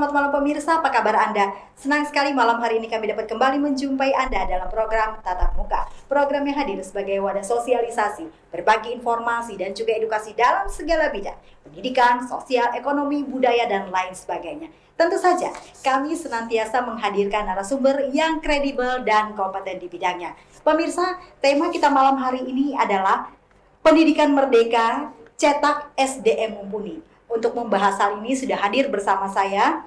selamat malam pemirsa, apa kabar Anda? Senang sekali malam hari ini kami dapat kembali menjumpai Anda dalam program Tatap Muka. Program yang hadir sebagai wadah sosialisasi, berbagi informasi dan juga edukasi dalam segala bidang, pendidikan, sosial, ekonomi, budaya, dan lain sebagainya. Tentu saja, kami senantiasa menghadirkan narasumber yang kredibel dan kompeten di bidangnya. Pemirsa, tema kita malam hari ini adalah Pendidikan Merdeka, Cetak SDM Mumpuni. Untuk membahas hal ini sudah hadir bersama saya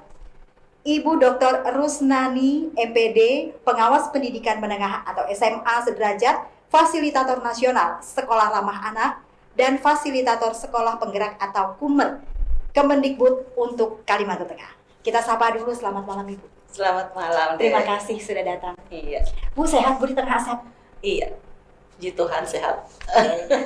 Ibu Dr. Rusnani, MPD, Pengawas Pendidikan Menengah atau SMA Sederajat, Fasilitator Nasional Sekolah Ramah Anak, dan Fasilitator Sekolah Penggerak atau KUMER, Kemendikbud untuk Kalimantan Tengah. Kita sapa dulu, selamat malam Ibu. Selamat malam. Terima kasih sudah datang. Iya. Bu, sehat Bu di tengah asap? Iya. Puji Tuhan sehat.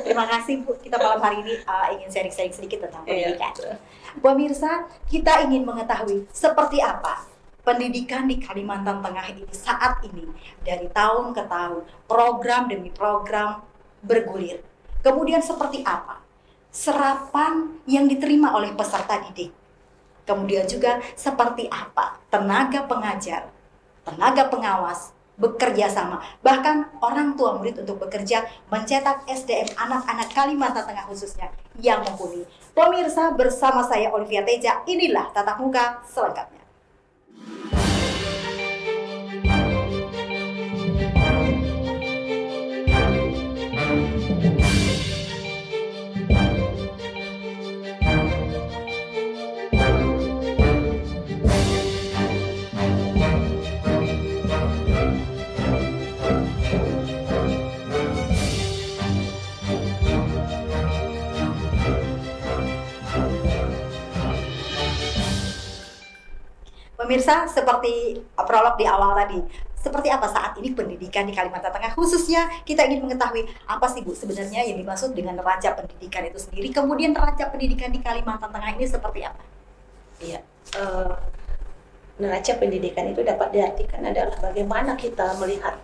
Terima kasih Bu, kita malam hari ini ingin sharing-sharing sedikit tentang pendidikan. Iya. Pemirsa, kita ingin mengetahui seperti apa pendidikan di Kalimantan Tengah ini saat ini. Dari tahun ke tahun, program demi program bergulir. Kemudian seperti apa serapan yang diterima oleh peserta didik. Kemudian juga seperti apa tenaga pengajar, tenaga pengawas, bekerja sama, bahkan orang tua murid untuk bekerja mencetak SDM anak-anak Kalimantan Tengah khususnya yang mumpuni. Pemirsa, bersama saya Olivia Teja, inilah Tatap Muka selengkapnya. Pemirsa, seperti prolog di awal tadi, seperti apa saat ini pendidikan di Kalimantan Tengah? Khususnya kita ingin mengetahui apa sih Bu sebenarnya yang dimaksud dengan neraca pendidikan itu sendiri. Kemudian neraca pendidikan di Kalimantan Tengah ini seperti apa? Iya. Neraca pendidikan itu dapat diartikan adalah bagaimana kita melihat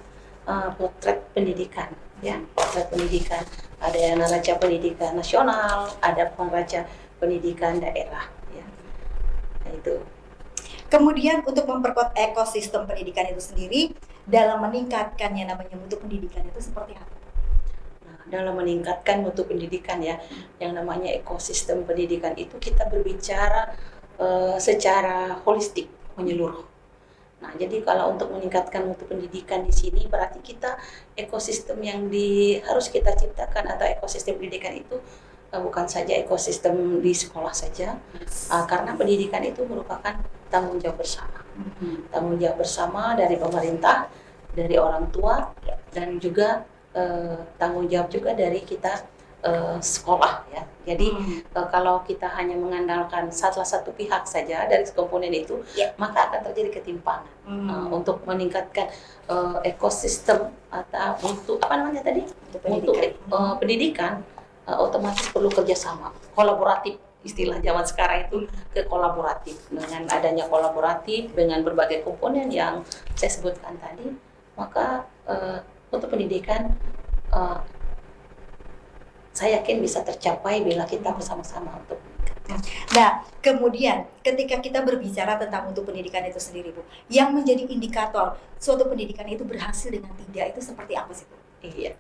potret pendidikan, ya. Potret pendidikan. Ada yang neraca pendidikan nasional, ada neraca pendidikan daerah, ya. Nah, itu. Kemudian untuk memperkuat ekosistem pendidikan itu sendiri dalam meningkatkannya namanya mutu pendidikan itu seperti apa? Nah, dalam meningkatkan mutu pendidikan ya, yang namanya ekosistem pendidikan itu kita berbicara secara holistik, menyeluruh. Nah, jadi kalau untuk meningkatkan mutu pendidikan di sini berarti kita ekosistem yang harus kita ciptakan atau ekosistem pendidikan itu bukan saja ekosistem di sekolah saja, karena pendidikan itu merupakan tanggung jawab bersama. Tanggung jawab bersama dari pemerintah, dari orang tua, dan juga tanggung jawab juga dari kita sekolah, ya. Jadi kalau kita hanya mengandalkan salah satu pihak saja dari komponen itu, maka akan terjadi ketimpangan. Untuk meningkatkan ekosistem atau untuk apa namanya tadi? Untuk pendidikan. Otomatis perlu kerjasama, kolaboratif, istilah zaman sekarang itu ke kolaboratif. Dengan adanya kolaboratif dengan berbagai komponen yang saya sebutkan tadi, maka untuk pendidikan saya yakin bisa tercapai bila kita bersama-sama untuk meningkatkan. Nah, kemudian ketika kita berbicara tentang mutu pendidikan itu sendiri Bu, yang menjadi indikator suatu pendidikan itu berhasil dengan tidak itu seperti apa sih Bu? Iya,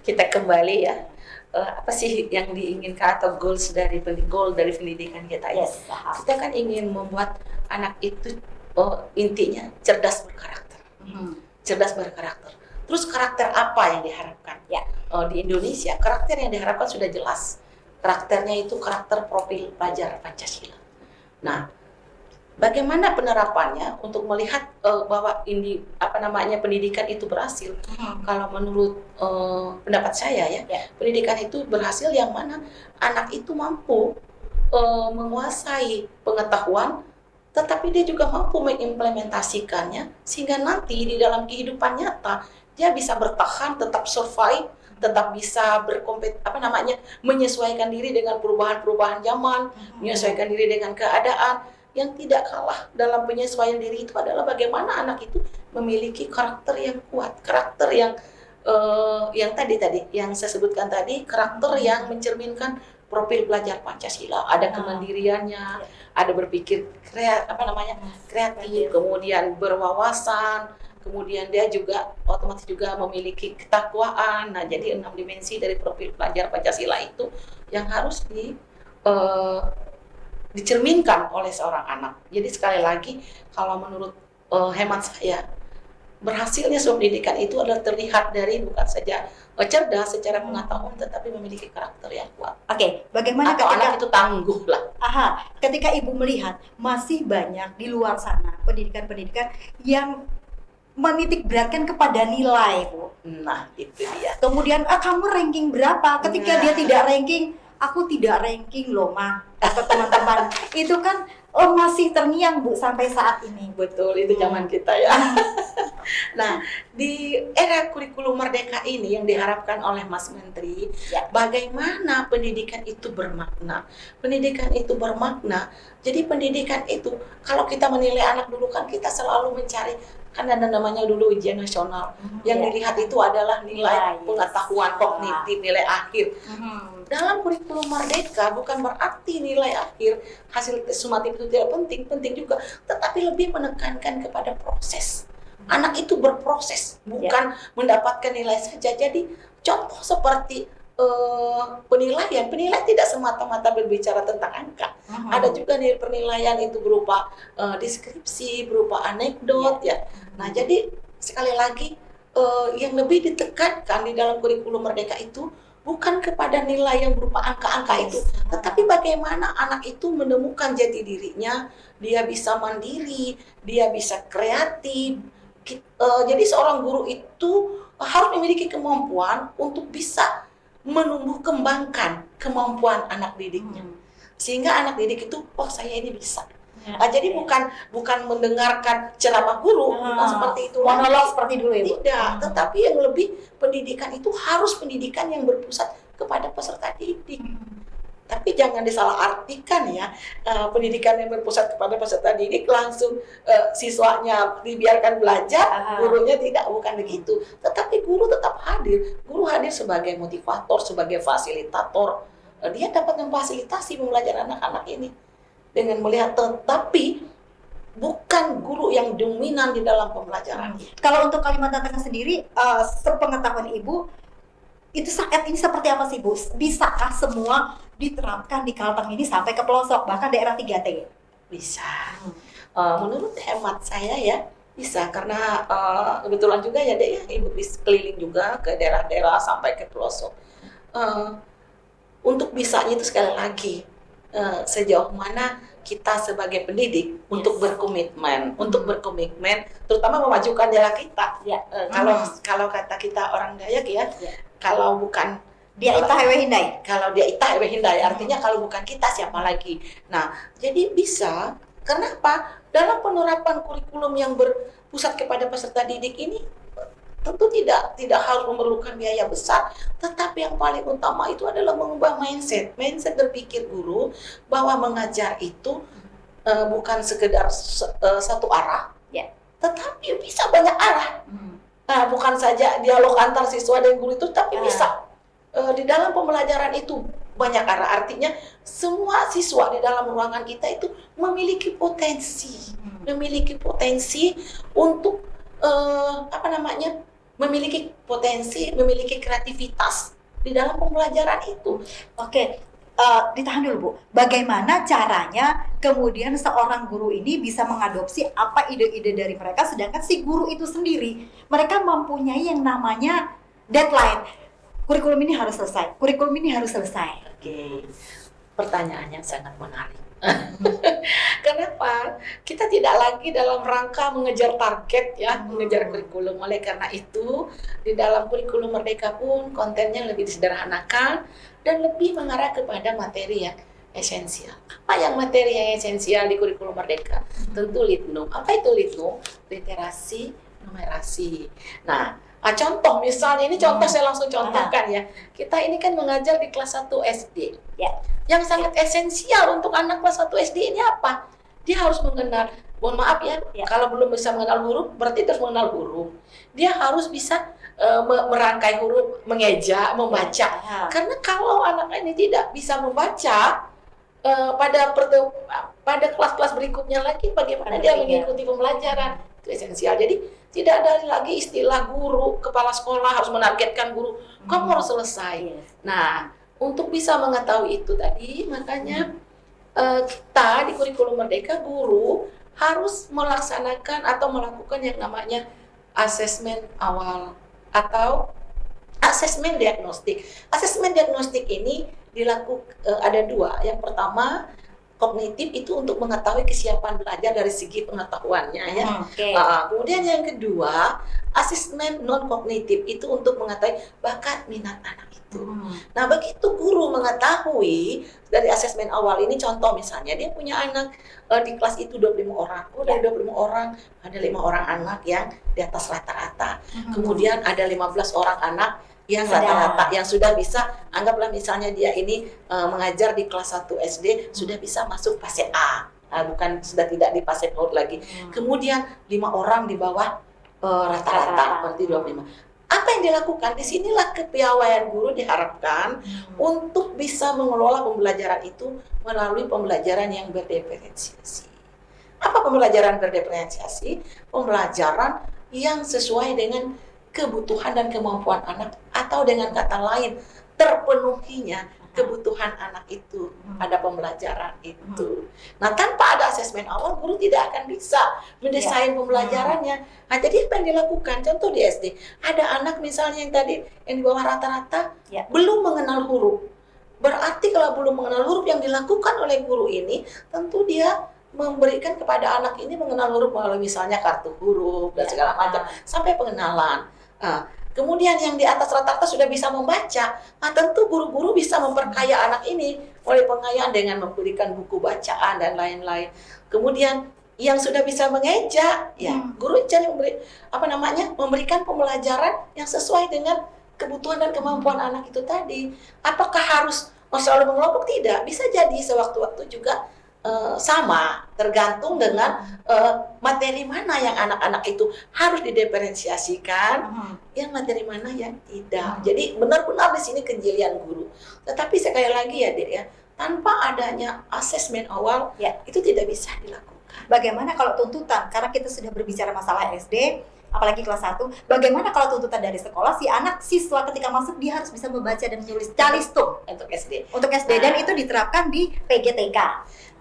kita kembali ya. Apa sih yang diinginkan atau goal dari pendidikan kita? Yes, kita kan ingin membuat anak itu intinya cerdas berkarakter. Cerdas berkarakter. Terus karakter apa yang diharapkan? Ya. Di Indonesia karakter yang diharapkan sudah jelas. Karakternya itu karakter profil pelajar Pancasila. Nah, bagaimana penerapannya untuk melihat bahwa ini pendidikan itu berhasil? Kalau menurut pendapat saya ya, pendidikan itu berhasil yang mana anak itu mampu menguasai pengetahuan, tetapi dia juga mampu mengimplementasikannya sehingga nanti di dalam kehidupan nyata dia bisa bertahan, tetap survive, tetap bisa menyesuaikan diri dengan perubahan-perubahan zaman, menyesuaikan diri dengan keadaan. Yang tidak kalah dalam penyesuaian diri itu adalah bagaimana anak itu memiliki karakter yang kuat, karakter yang tadi yang saya sebutkan tadi, karakter yang mencerminkan profil pelajar Pancasila, ada kemandiriannya, ada berpikir kreatif, kemudian berwawasan, kemudian dia juga otomatis juga memiliki ketakwaan. Nah, jadi 6 dimensi dari profil pelajar Pancasila itu yang harus dicerminkan oleh seorang anak. Jadi sekali lagi, kalau menurut hemat saya, berhasilnya sebuah pendidikan itu adalah terlihat dari bukan saja cerdas secara pengetahuan, tetapi memiliki karakter yang kuat. Oke, bagaimana Atau ketika anak itu tangguh lah. ketika Ibu melihat masih banyak di luar sana pendidikan-pendidikan yang menitik beratkan kepada nilai, Bu. Nah, itu dia. Kemudian, kamu ranking berapa? Ketika Nah. dia tidak ranking, aku tidak ranking loh, Ma. Atau teman-teman. Itu kan masih terngiang, Bu, sampai saat ini. Betul, itu zaman kita ya. Nah, di era kurikulum merdeka ini yang diharapkan oleh Mas Menteri, bagaimana pendidikan itu bermakna. Pendidikan itu bermakna, jadi pendidikan itu, kalau kita menilai anak dulu kan kita selalu mencari, kan ada namanya dulu ujian nasional. Yang dilihat itu adalah nilai pengetahuan kognitif, nilai akhir. Dalam kurikulum merdeka bukan berarti nilai akhir, hasil tes sumatif itu tidak penting, penting juga, tetapi lebih menekankan kepada proses. Anak itu berproses, bukan mendapatkan nilai saja. Jadi contoh seperti penilaian tidak semata-mata berbicara tentang angka. Ada juga penilaian itu berupa deskripsi, berupa anekdot ya. Nah, jadi sekali lagi yang lebih ditekankan di dalam kurikulum merdeka itu bukan kepada nilai yang berupa angka-angka itu, tetapi bagaimana anak itu menemukan jati dirinya, dia bisa mandiri, dia bisa kreatif. Jadi seorang guru itu harus memiliki kemampuan untuk bisa menumbuh kembangkan kemampuan anak didiknya, sehingga anak didik itu, oh saya ini bisa. Jadi bukan mendengarkan ceramah guru, bukan seperti itu monolog seperti dulu ya, Bu? Tidak, tetapi yang lebih pendidikan itu harus pendidikan yang berpusat kepada peserta didik. Tapi jangan disalahartikan ya, pendidikan yang berpusat kepada peserta didik langsung siswanya dibiarkan belajar, gurunya tidak, bukan begitu. Tetapi guru tetap hadir. Guru hadir sebagai motivator, sebagai fasilitator. Dia dapat memfasilitasi pembelajaran anak-anak ini dengan melihat, tetapi bukan guru yang dominan di dalam pembelajaran. Kalau untuk Kalimantan Tengah sendiri, sepengetahuan Ibu, itu saat ini seperti apa sih, Bu? Bisakah semua diterapkan di Kalteng ini sampai ke pelosok, bahkan daerah 3T? Bisa. Menurut hemat saya ya, bisa. Karena kebetulan juga ya, Dek, ya, Ibu bisa keliling juga ke daerah-daerah sampai ke pelosok. Untuk bisanya itu sekali lagi, sejauh mana kita sebagai pendidik untuk berkomitmen, terutama memajukan daerah kita. Kalau kata kita orang Dayak ya, kalau bukan dia itah hewe hindai. Kalau dia itah hewe hindai, artinya kalau bukan kita siapa lagi. Nah, jadi bisa. Kenapa? Dalam penerapan kurikulum yang berpusat kepada peserta didik ini, tentu tidak harus memerlukan biaya besar, tetapi yang paling utama itu adalah mengubah mindset berpikir guru bahwa mengajar itu bukan sekedar satu arah, tetapi bisa banyak arah. Nah, bukan saja dialog antar siswa dan guru itu, tapi bisa di dalam pembelajaran itu banyak arah. Artinya semua siswa di dalam ruangan kita itu memiliki potensi, untuk memiliki kreativitas di dalam pembelajaran itu. Oke, ditahan dulu, Bu. Bagaimana caranya kemudian seorang guru ini bisa mengadopsi apa ide-ide dari mereka, sedangkan si guru itu sendiri, mereka mempunyai yang namanya deadline. Kurikulum ini harus selesai. Oke. Pertanyaannya sangat menarik. Kenapa? Kita tidak lagi dalam rangka mengejar target ya, mengejar kurikulum. Oleh karena itu, di dalam kurikulum Merdeka pun kontennya lebih disederhanakan dan lebih mengarah kepada materi yang esensial. Apa yang materi yang esensial di kurikulum Merdeka? Tentu litnum. Apa itu litnum? Literasi, numerasi. Nah, contoh misalnya, ini contoh saya langsung contohkan ya. Kita ini kan mengajar di kelas 1 SD. Yang sangat esensial untuk anak kelas 1 SD ini apa? Dia harus mengenal, mohon maaf ya, kalau belum bisa mengenal huruf, berarti terus mengenal huruf. Dia harus bisa merangkai huruf, mengeja, membaca. Karena kalau anak ini tidak bisa membaca, pada kelas-kelas berikutnya lagi bagaimana dia mengikuti pembelajaran, itu esensial. Jadi tidak ada lagi istilah guru, kepala sekolah harus menargetkan guru, kamu harus selesai. Nah, untuk bisa mengetahui itu tadi, makanya kita di kurikulum Merdeka, guru harus melaksanakan atau melakukan yang namanya asesmen awal atau asesmen diagnostik. Asesmen diagnostik ini ada dua. Yang pertama, kognitif itu untuk mengetahui kesiapan belajar dari segi pengetahuannya ya. Kemudian yang kedua, asesmen non kognitif itu untuk mengetahui bakat minat anak itu. Nah, begitu guru mengetahui dari asesmen awal ini, contoh misalnya dia punya anak di kelas itu 25 orang. Dari 25 orang ada 5 orang anak yang di atas rata-rata. Kemudian ada 15 orang anak yang rata-rata yang sudah bisa, anggaplah misalnya dia ini mengajar di kelas 1 SD sudah bisa masuk fase A. Bukan, sudah tidak di fase PAUD lagi. Kemudian 5 orang di bawah rata-rata, berarti 25. Apa yang dilakukan? Disinilah kepiawaian guru diharapkan untuk bisa mengelola pembelajaran itu melalui pembelajaran yang berdiferensiasi. Apa pembelajaran berdiferensiasi? Pembelajaran yang sesuai dengan kebutuhan dan kemampuan anak, atau dengan kata lain, terpenuhinya kebutuhan anak itu pada pembelajaran itu. Nah, tanpa ada asesmen awal, guru tidak akan bisa mendesain pembelajarannya. Nah, jadi apa yang dilakukan? Contoh di SD, ada anak misalnya yang tadi yang di bawah rata-rata belum mengenal huruf. Berarti kalau belum mengenal huruf, yang dilakukan oleh guru ini tentu dia memberikan kepada anak ini mengenal huruf melalui misalnya kartu huruf dan segala macam sampai pengenalan. Kemudian yang di atas rata-rata sudah bisa membaca, nah tentu guru-guru bisa memperkaya anak ini oleh pengayaan dengan memberikan buku bacaan dan lain-lain. Kemudian yang sudah bisa mengeja, guru cari memberikan pembelajaran yang sesuai dengan kebutuhan dan kemampuan anak itu tadi. Apakah harus selalu mengelompok? Tidak, bisa jadi sewaktu-waktu juga sama, tergantung dengan materi mana yang anak-anak itu harus didiferensiasikan, yang materi mana yang tidak. Jadi benar-benar di sini kejelian guru. Tetapi sekali lagi ya, Dek ya, tanpa adanya asesmen awal itu tidak bisa dilakukan. Bagaimana kalau tuntutan? Karena kita sudah berbicara masalah SD, apalagi kelas 1, bagaimana kalau tuntutan dari sekolah si anak siswa ketika masuk dia harus bisa membaca dan menulis calistung untuk SD. Untuk SD dan itu diterapkan di PGTK.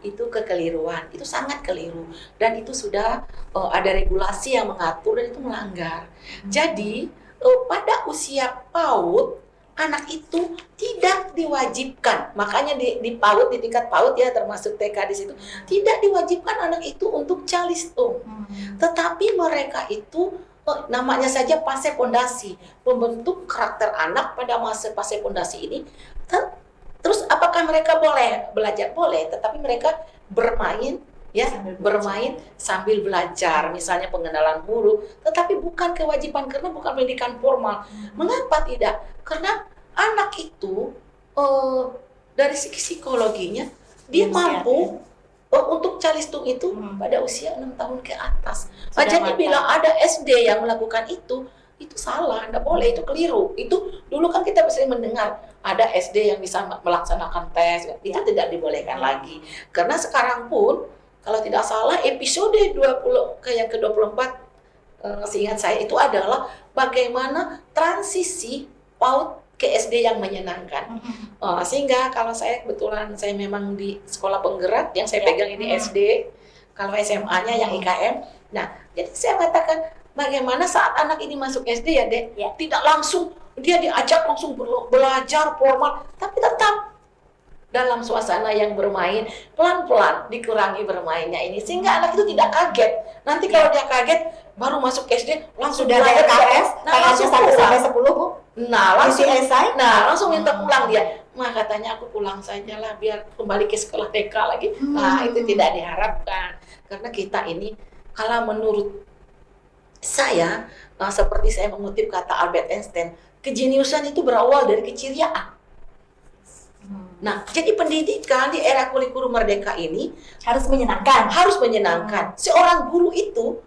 Itu kekeliruan, itu sangat keliru, dan itu sudah ada regulasi yang mengatur dan itu melanggar. Jadi pada usia PAUD anak itu tidak diwajibkan, makanya di PAUD, di tingkat PAUD ya, termasuk TK di situ, tidak diwajibkan anak itu untuk calistung. Tetapi mereka itu namanya saja fase fondasi, membentuk karakter anak pada masa fase fondasi ini. Terus apakah mereka boleh belajar? Boleh, tetapi mereka bermain bermain sambil belajar, misalnya pengenalan huruf, tetapi bukan kewajiban karena bukan pendidikan formal. Mengapa tidak? Karena anak itu dari segi psikologinya dia mampu untuk calistung itu pada usia 6 tahun ke atas. Jadi bila ada SD yang melakukan itu salah, tidak boleh, itu keliru. Itu dulu kan kita sering mendengar ada SD yang bisa melaksanakan tes, itu tidak dibolehkan lagi. Karena sekarang pun kalau tidak salah episode 20 yang ke-24 seingat saya itu adalah bagaimana transisi PAUD ke SD yang menyenangkan. Sehingga kalau saya kebetulan saya memang di sekolah penggerak yang saya pegang ini SD, kalau SMA-nya yang IKM. Nah, jadi saya katakan bagaimana saat anak ini masuk SD ya, Dek, tidak langsung dia diajak langsung belajar formal, tapi tetap dalam suasana yang bermain, pelan-pelan dikurangi bermainnya ini, sehingga anak itu tidak kaget. Nanti kalau dia kaget, baru masuk SD, langsung sudah ada RKS, langsung sampai 10, Bu. Langsung minta pulang dia. Katanya aku pulang saja lah, biar kembali ke sekolah TK lagi. Nah, itu tidak diharapkan. Karena kita ini, kalau menurut saya, seperti saya mengutip kata Albert Einstein, kejeniusan itu berawal dari keceriaan. Nah, jadi pendidikan di era kurikulum merdeka ini harus menyenangkan. Seorang guru itu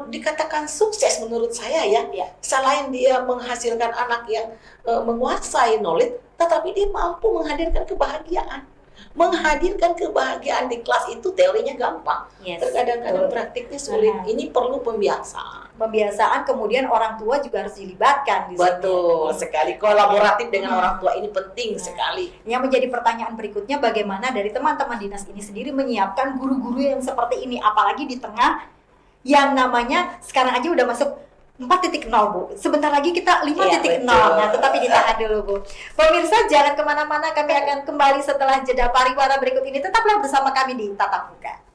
dikatakan sukses menurut saya ya. Ya. Selain dia menghasilkan anak yang menguasai knowledge, tetapi dia mampu menghadirkan kebahagiaan. Menghadirkan kebahagiaan di kelas itu teorinya gampang, Yes. terkadang-kadang Betul. praktiknya sulit. Ini perlu pembiasaan. Pembiasaan, kemudian orang tua juga harus dilibatkan di sini. Betul sekali, kolaboratif dengan Hmm. orang tua ini penting Nah. sekali. Yang menjadi pertanyaan berikutnya, bagaimana dari teman-teman dinas ini sendiri menyiapkan guru-guru yang seperti ini, apalagi di tengah yang namanya sekarang aja udah masuk 4.0, Bu. Sebentar lagi kita 5.0. Iya, betul. Nah, tetapi ditahan dulu, Bu. Pemirsa, jangan kemana-mana. Kami akan kembali setelah jeda pariwara berikut ini. Tetaplah bersama kami di Tatap Muka.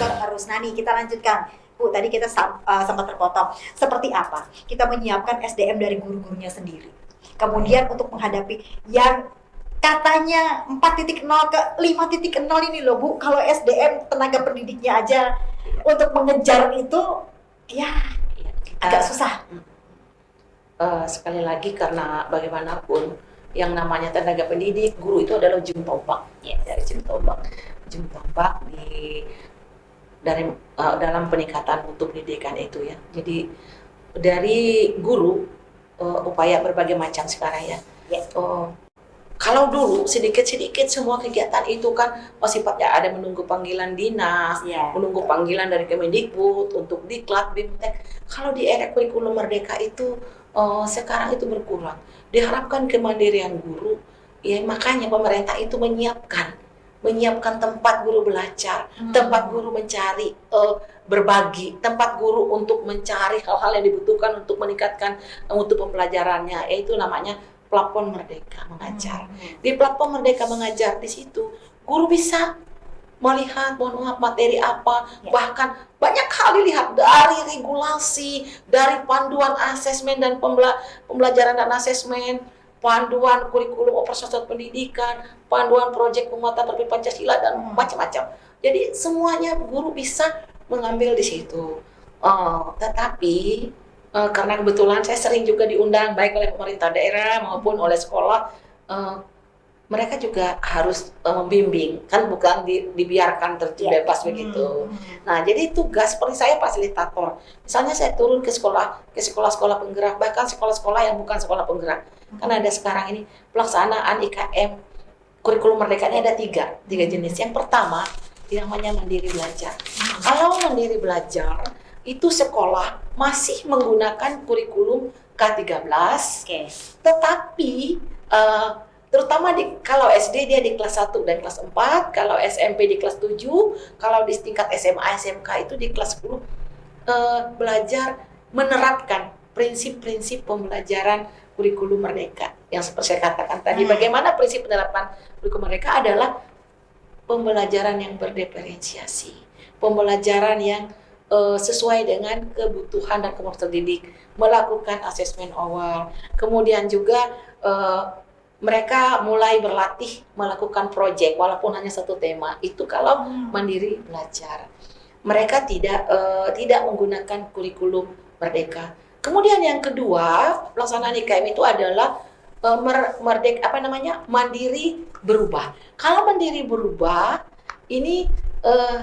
Dr. Rusnani, kita lanjutkan. Bu, tadi kita sempat terpotong. Seperti apa kita menyiapkan SDM dari guru-gurunya sendiri? Kemudian untuk menghadapi yang katanya 4.0 ke 5.0 ini loh, Bu. Kalau SDM tenaga pendidiknya aja untuk mengejar itu ya Iya, kita, agak susah. sekali lagi karena bagaimanapun yang namanya tenaga pendidik, guru itu adalah ujung tombak. Ya, dari ujung tombak dalam peningkatan mutu pendidikan itu ya. Jadi dari guru upaya berbagai macam sekarang ya. Yes. Kalau dulu sedikit-sedikit semua kegiatan itu kan sifatnya ada menunggu panggilan dinas, Ya. menunggu panggilan dari Kemendikbud untuk diklat, BIMTEK. Kalau di era kurikulum merdeka itu sekarang itu berkurang. Diharapkan kemandirian guru, ya makanya pemerintah itu menyiapkan tempat guru belajar, tempat guru mencari, berbagi, tempat guru untuk mencari hal-hal yang dibutuhkan untuk meningkatkan mutu pembelajarannya, yaitu namanya platform Merdeka Mengajar. Di platform Merdeka Mengajar di situ guru bisa melihat materi apa, Ya. bahkan banyak hal dilihat dari regulasi, dari panduan asesmen dan pembelajaran dan asesmen, panduan kurikulum operasional pendidikan, panduan proyek penguatan tertib Pancasila dan macam-macam. Jadi semuanya guru bisa mengambil di situ. Tetapi karena kebetulan saya sering juga diundang baik oleh pemerintah daerah maupun oleh sekolah, mereka juga harus membimbing, kan bukan dibiarkan terjun bebas begitu. Nah, jadi tugas seperti saya fasilitator. Misalnya saya turun ke sekolah-sekolah penggerak, bahkan sekolah-sekolah yang bukan sekolah penggerak. Karena ada sekarang ini pelaksanaan IKM kurikulum merdeka ini ada tiga jenis. Yang pertama, yang namanya mandiri belajar. Kalau mandiri belajar, itu sekolah masih menggunakan kurikulum K13, Oke. tetapi terutama kalau SD dia di kelas 1 dan kelas 4, kalau SMP di kelas 7, kalau di tingkat SMA, SMK itu di kelas 10, belajar menerapkan prinsip-prinsip pembelajaran kurikulum merdeka. Yang seperti saya katakan tadi, bagaimana prinsip penerapan kurikulum merdeka adalah pembelajaran yang berdiferensiasi, pembelajaran yang sesuai dengan kebutuhan dan kemampuan terdidik, melakukan asesmen awal, kemudian juga mereka mulai berlatih melakukan proyek walaupun hanya satu tema. Itu kalau mandiri belajar. Mereka tidak menggunakan kurikulum merdeka. Kemudian yang kedua, pelaksanaan IKM itu adalah mandiri berubah. Kalau mandiri berubah ini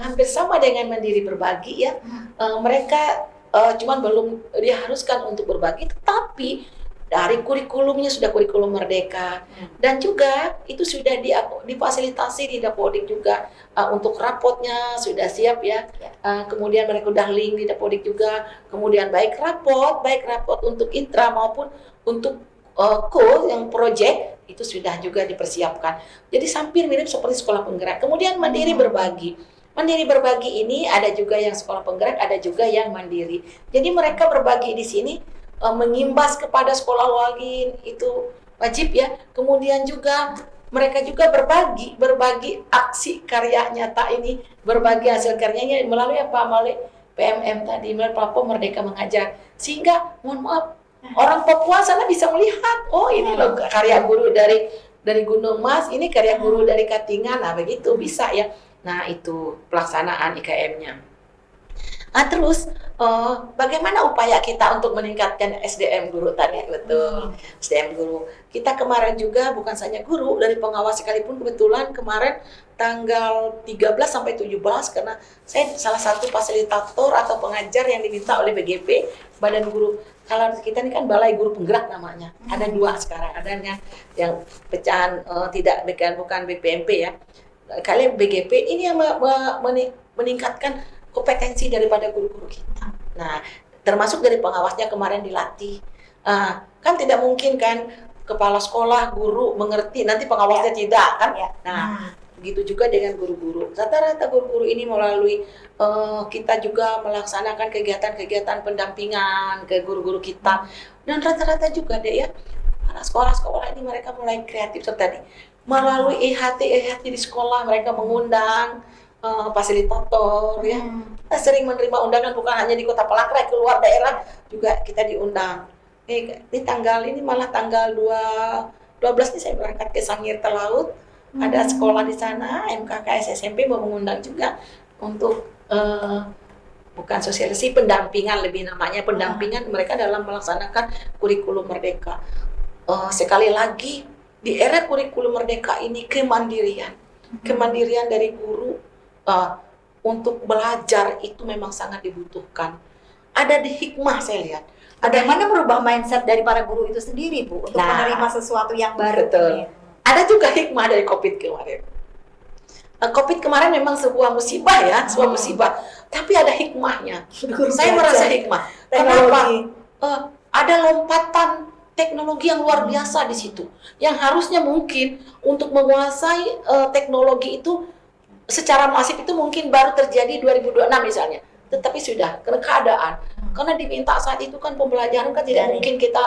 hampir sama dengan mandiri berbagi ya. Mereka cuman belum diharuskan untuk berbagi, tetapi dari kurikulumnya sudah kurikulum merdeka, dan juga itu sudah difasilitasi di Dapodik juga untuk rapotnya sudah siap ya. Kemudian mereka udah link di Dapodik juga. Kemudian baik rapot untuk intra maupun untuk yang project itu sudah juga dipersiapkan. Jadi hampir mirip seperti sekolah penggerak. Kemudian mandiri berbagi. Mandiri berbagi ini ada juga yang sekolah penggerak, ada juga yang mandiri. Jadi mereka berbagi di sini mengimbas kepada sekolah lain, itu wajib ya. Kemudian juga mereka juga berbagi aksi karya nyata ini, berbagi hasil karyanya melalui apa? Melalui PMM tadi, platform Merdeka Mengajar, sehingga mohon maaf orang Papua sana bisa melihat, oh ini loh karya guru dari Gunung Mas, ini karya guru dari Katingan, nah begitu bisa ya. Nah itu pelaksanaan IKM-nya. Nah terus bagaimana upaya kita untuk meningkatkan SDM guru tadi? Betul, SDM guru. Kita kemarin juga bukan saja guru, dari pengawas sekalipun kebetulan kemarin tanggal 13 sampai 17 karena saya salah satu fasilitator atau pengajar yang diminta oleh BGP, Badan Guru. Kalau kita ini kan Balai Guru Penggerak namanya. Ada 2 sekarang, ada yang pecahan bukan BPMP ya. Kalian BGP ini yang meningkatkan kompetensi daripada guru-guru kita. Nah, termasuk dari pengawasnya kemarin dilatih. Kan tidak mungkin kan kepala sekolah, guru mengerti, nanti pengawasnya tidak kan? Nah, begitu juga dengan guru-guru. Rata-rata guru-guru ini melalui kita juga melaksanakan kegiatan-kegiatan pendampingan ke guru-guru kita. Dan rata-rata juga deh ya, para sekolah-sekolah ini mereka mulai kreatif tadi. Melalui EHT di sekolah mereka mengundang fasilitator ya. Kita sering menerima undangan bukan hanya di Kota Palangkaraya, keluar daerah juga kita diundang. Ini tanggal ini malah tanggal 12 nih saya berangkat ke Sangir Talaut. Ada sekolah di sana, MKKS SMP mau mengundang juga untuk bukan sosialisasi, pendampingan lebih namanya, pendampingan mereka dalam melaksanakan kurikulum merdeka. Sekali lagi di era kurikulum merdeka ini kemandirian dari guru untuk belajar itu memang sangat dibutuhkan. Ada di hikmah saya lihat. Bagaimana merubah mindset dari para guru itu sendiri, Bu, untuk menerima sesuatu yang baru? Betul. Ada juga hikmah dari COVID kemarin. COVID kemarin memang sebuah musibah ya, sebuah musibah. Tapi ada hikmahnya. Saya merasa hikmah. Kenapa? Ada lompatan teknologi yang luar biasa di situ. Yang harusnya mungkin untuk menguasai teknologi itu secara masif itu mungkin baru terjadi 2026 misalnya, tetapi sudah karena keadaan, karena diminta saat itu kan pembelajaran kan tidak mungkin kita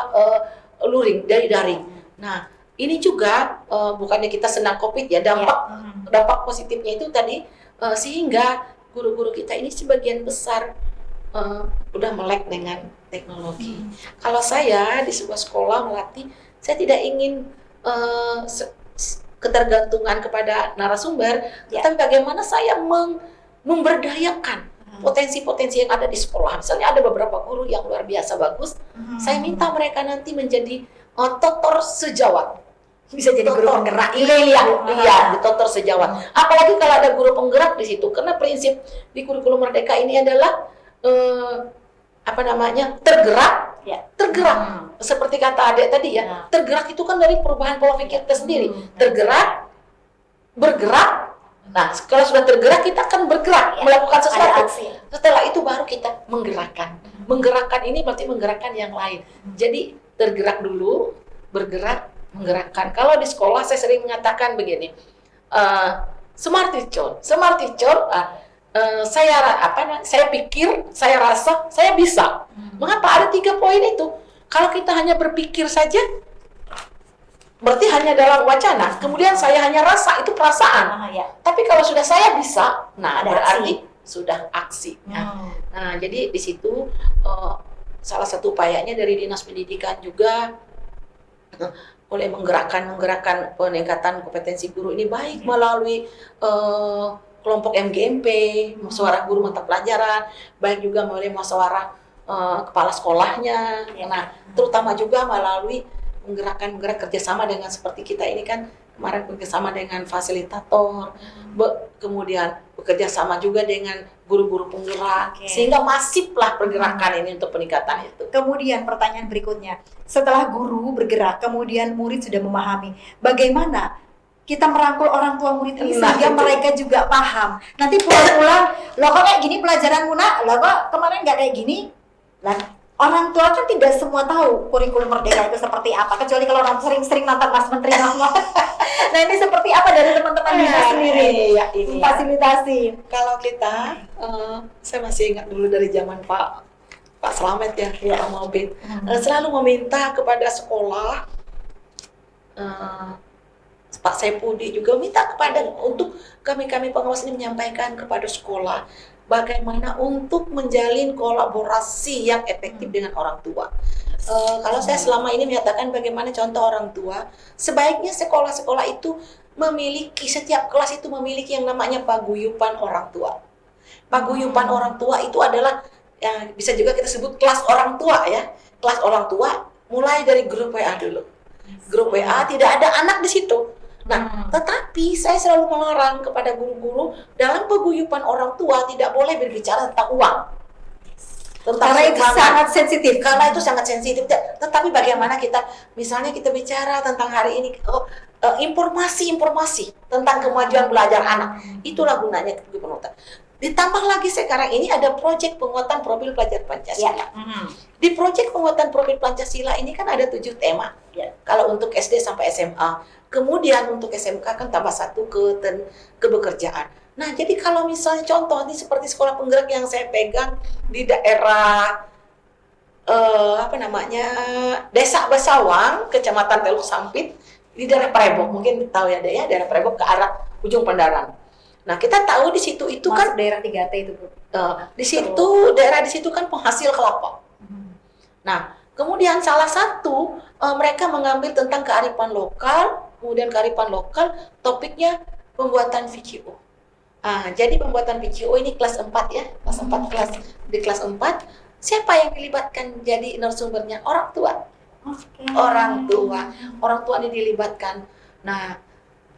luring dari daring. Nah ini juga bukannya kita senang COVID ya, dampak positifnya itu tadi sehingga guru-guru kita ini sebagian besar udah melek dengan teknologi. Kalau saya di sebuah sekolah melatih, saya tidak ingin ketergantungan kepada narasumber, tapi bagaimana saya memberdayakan potensi-potensi yang ada di sekolah. Misalnya ada beberapa guru yang luar biasa bagus, saya minta mereka nanti menjadi tutor sejawat. Bisa jadi guru penggerak. Iya, tutor sejawat. Apalagi kalau ada guru penggerak di situ, karena prinsip di kurikulum merdeka ini adalah tergerak. Seperti kata adik tadi ya, tergerak itu kan dari perubahan pola pikir kita sendiri. Tergerak, bergerak. Nah, kalau sudah tergerak kita akan bergerak, melakukan sesuatu. Setelah itu baru kita menggerakkan. Menggerakkan ini berarti menggerakkan yang lain. Jadi tergerak dulu, bergerak, menggerakkan. Kalau di sekolah saya sering mengatakan begini, smart teacher. Saya pikir, saya rasa, saya bisa. Mengapa ada 3 poin itu? Kalau kita hanya berpikir saja, berarti hanya dalam wacana. Kemudian saya hanya rasa, itu perasaan. Tapi kalau sudah saya bisa, nah berarti sudah aksi. Nah, jadi di situ salah satu upayanya dari Dinas Pendidikan juga oleh menggerakkan peningkatan kompetensi guru ini baik melalui kelompok MGMP, musyawarah guru mata pelajaran, baik juga melalui musyawarah kepala sekolahnya. Nah, terutama juga melalui menggerak kerjasama dengan seperti kita ini kan kemarin bekerjasama dengan fasilitator, kemudian bekerja sama juga dengan guru-guru penggerak, sehingga masiflah pergerakan ini untuk peningkatan itu. Kemudian pertanyaan berikutnya, setelah guru bergerak, kemudian murid sudah memahami, bagaimana kita merangkul orang tua murid ini sehingga mereka juga paham. Nanti pulang-pulang, loh kok kayak gini pelajaran Muna, loh kok kemarin nggak kayak gini. Lah, orang tua kan tidak semua tahu kurikulum merdeka itu seperti apa, kecuali kalau orang sering nonton Mas Menteri ngomong. Nah ini seperti apa dari teman-teman dinas sendiri fasilitasi? Kalau kita, saya masih ingat dulu dari zaman Pak Slamet ya, Pak Maubin, selalu meminta kepada sekolah, Pak Saipudi juga minta kepada untuk kami pengawas ini menyampaikan kepada sekolah bagaimana untuk menjalin kolaborasi yang efektif dengan orang tua. Kalau saya selama ini menyatakan bagaimana contoh orang tua, sebaiknya sekolah-sekolah itu memiliki, setiap kelas itu memiliki yang namanya paguyuban orang tua. Paguyuban orang tua itu adalah, ya, bisa juga kita sebut kelas orang tua ya. Kelas orang tua mulai dari grup WA dulu. Grup WA tidak ada anak di situ. Nah, tetapi saya selalu melarang kepada guru-guru dalam paguyuban orang tua tidak boleh berbicara tentang uang. Tentang Karena itu sumbangan. sangat sensitif. Karena itu sangat sensitif. Tetapi bagaimana kita, misalnya kita bicara tentang hari ini, informasi-informasi tentang kemajuan belajar anak. Itulah gunanya kepenutan. Ditambah lagi sekarang ini ada proyek penguatan profil pelajar Pancasila. Di proyek penguatan profil Pancasila ini kan ada 7 tema. Kalau untuk SD sampai SMA. Kemudian untuk SMK kan tambah 1 kebekerjaan. Nah, jadi kalau misalnya contoh ini seperti sekolah penggerak yang saya pegang di daerah Desa Basawang, Kecamatan Teluk Sampit, di daerah Parebok, mungkin tahu ya, daerah Parebok ke arah ujung Pandaran. Nah, kita tahu di situ itu kan daerah 3T itu, Bu. di situ daerah di situ kan penghasil kelapa. Nah, kemudian salah satu mereka mengambil tentang kearifan lokal, kemudian kearifan lokal topiknya pembuatan VCO. Jadi pembuatan VCO ini kelas 4 ya, di kelas 4 siapa yang dilibatkan jadi narasumbernya? Orang tua. Orang tua ini dilibatkan. Nah,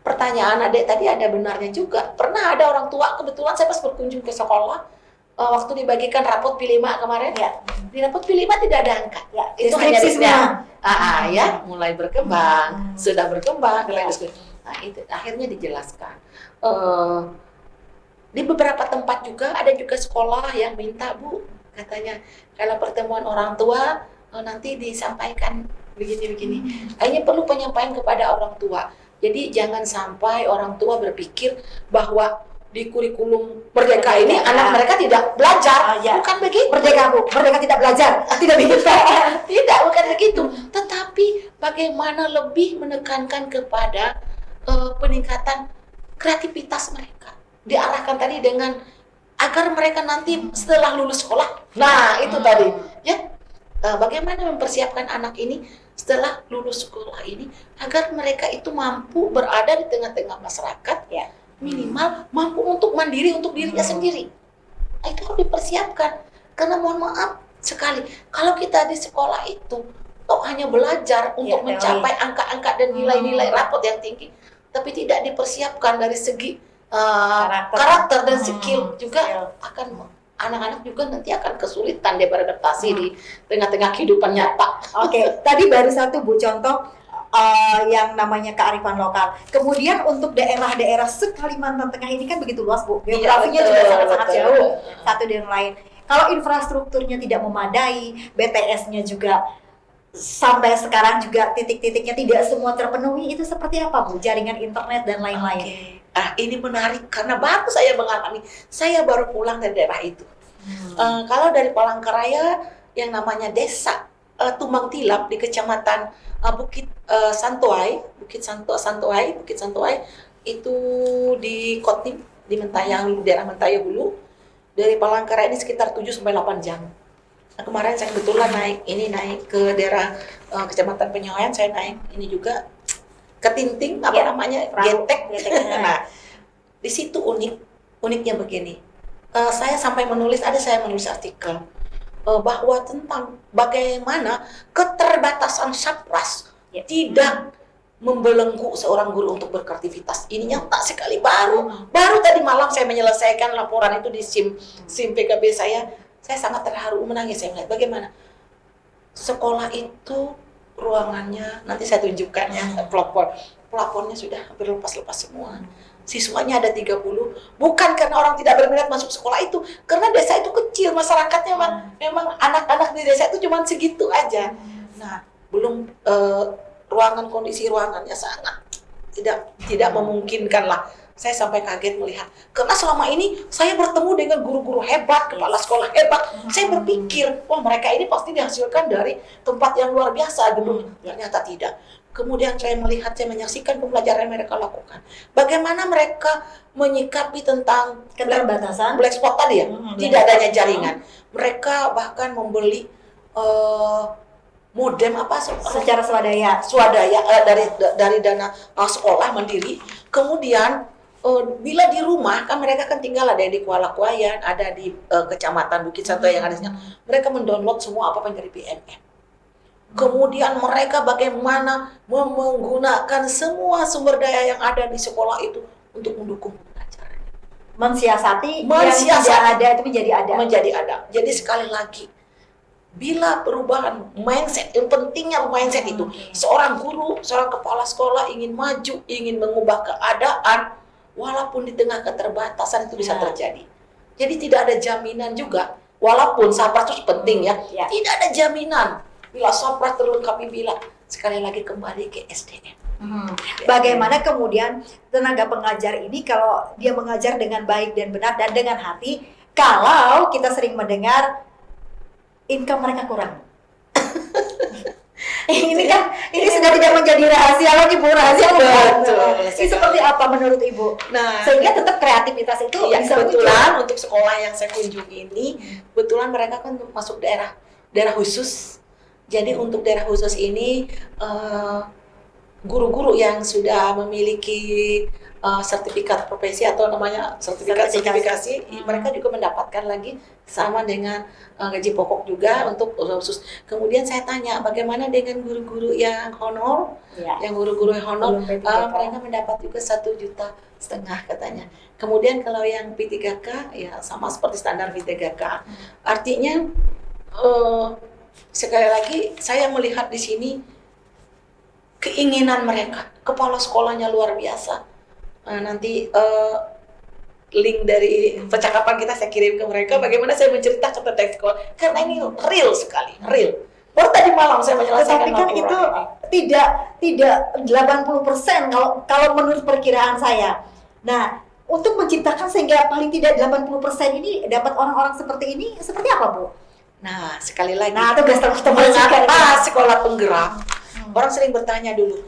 pertanyaan adik tadi ada benarnya juga. Pernah ada orang tua, kebetulan saya pas berkunjung ke sekolah, waktu dibagikan rapot P5 kemarin, di rapot P5 tidak ada angka. Itu hanya ya, mulai berkembang, sudah berkembang, Nah, itu akhirnya dijelaskan. Di beberapa tempat juga ada juga sekolah yang minta, Bu, katanya kalau pertemuan orang tua nanti disampaikan begini-begini. Akhirnya perlu penyampaian kepada orang tua. Jadi jangan sampai orang tua berpikir bahwa di kurikulum Merdeka ini anak mereka tidak belajar. Bukan begitu. Merdeka, Bu. Merdeka tidak belajar. Tidak begitu. Tidak, bukan begitu. Tetapi bagaimana lebih menekankan kepada peningkatan kreativitas mereka. Diarahkan tadi dengan agar mereka nanti setelah lulus sekolah. Nah, itu tadi, ya. Bagaimana mempersiapkan anak ini setelah lulus sekolah ini agar mereka itu mampu berada di tengah-tengah masyarakat, minimal mampu untuk mandiri untuk dirinya sendiri. Itu harus dipersiapkan. Karena mohon maaf sekali, kalau kita di sekolah itu hanya belajar untuk mencapai angka-angka dan nilai-nilai rapot yang tinggi, tapi tidak dipersiapkan dari segi karakter dan skill juga, akan anak-anak juga nanti akan kesulitan dia beradaptasi di tengah-tengah kehidupan nyata. Tadi baru satu, Bu, contoh yang namanya kearifan lokal. Kemudian untuk daerah-daerah se-Kalimantan Tengah ini kan begitu luas, Bu. Geografinya juga sangat-sangat jauh satu dengan lain. Kalau infrastrukturnya tidak memadai, BTS-nya juga sampai sekarang juga titik-titiknya tidak semua terpenuhi, itu seperti apa, Bu? Jaringan internet dan lain-lain. Ini menarik karena baru saya mengalami. Saya baru pulang dari daerah itu. Kalau dari Palangkaraya yang namanya desa Tumbang Tilap di Kecamatan Bukit Santuai itu di Kotim, di Mentayang, daerah Mentaya Hulu. Dari Palangkaraya ini sekitar 7 sampai 8 jam. Nah, kemarin saya kebetulan naik ke daerah Kecamatan Penyoyan, saya naik ini juga Ketinting, Getek. Nah, di situ uniknya begini. Saya menulis artikel bahwa tentang bagaimana keterbatasan Sapras tidak membelenggu seorang guru untuk beraktivitas. Ini nyata sekali. Baru tadi malam saya menyelesaikan laporan itu di SIM PKB saya sangat terharu, menangis. Saya melihat bagaimana sekolah itu ruangannya, nanti saya tunjukkan ya, plafonnya sudah hampir lepas-lepas semua. Siswanya ada 30, bukan karena orang tidak berminat masuk sekolah itu, karena desa itu kecil, masyarakatnya memang anak-anak di desa itu cuma segitu aja. Nah, belum kondisi ruangannya tidak memungkinkan lah. Saya sampai kaget melihat, karena selama ini saya bertemu dengan guru-guru hebat, kepala sekolah hebat. Saya berpikir, wah mereka ini pasti dihasilkan dari tempat yang luar biasa gedung. Ternyata tidak. Kemudian saya melihat, saya menyaksikan pembelajaran yang mereka lakukan. Bagaimana mereka menyikapi tentang keterbatasan black spot tadi ya, tidak adanya jaringan. Mereka bahkan membeli modem secara swadaya dari dana sekolah mandiri. Kemudian bila di rumah kan mereka kan tinggal ada di Kuala Kuayan, ada di kecamatan Bukit Santo yang ada di sana. Mereka mendownload semua apa yang dari BNN. Kemudian mereka bagaimana menggunakan semua sumber daya yang ada di sekolah itu untuk mendukung pembelajaran. Mensiasati yang tidak ada itu menjadi ada. Jadi sekali lagi, bila perubahan mindset, yang pentingnya mindset itu, seorang guru, seorang kepala sekolah ingin maju, ingin mengubah keadaan, walaupun di tengah keterbatasan itu bisa terjadi. Jadi tidak ada jaminan juga, walaupun Sapras itu penting ya, tidak ada jaminan bila Sapras terlengkapi, bila sekali lagi kembali ke SDM. Bagaimana kemudian tenaga pengajar ini kalau dia mengajar dengan baik dan benar dan dengan hati, kalau kita sering mendengar income mereka kurang. Ini sudah tidak menjadi rahasia lagi, Bu. Rahasia betul. Ini seperti apa menurut Ibu? Nah, sehingga tetap kreativitas itu ya, bisa kebetulan muncul. untuk sekolah yang saya kunjungi ini, kebetulan mereka kan masuk daerah khusus. Jadi untuk daerah khusus ini guru-guru yang sudah memiliki sertifikat profesi atau namanya sertifikasi, mereka juga mendapatkan lagi sama dengan gaji pokok juga untuk khusus. Kemudian saya tanya bagaimana dengan guru-guru yang honor, yang guru-guru yang honor, mereka mendapat juga 1,5 juta katanya. Kemudian kalau yang P3K ya sama seperti standar P3K. Artinya sekali lagi saya melihat di sini keinginan mereka, kepala sekolahnya luar biasa. Nanti link dari percakapan kita saya kirim ke mereka bagaimana saya menceritakan tentang sekolah, karena ini real sekali, real. Baru tadi malam saya menyelesaikan. Tapi kan itu tidak 80% kalau menurut perkiraan saya. Nah, untuk menciptakan sehingga paling tidak 80% ini dapat orang-orang seperti ini, seperti apa, Bu? Nah, sekali lagi. Nah, tugas mengapa sekolah penggerak? Orang sering bertanya dulu,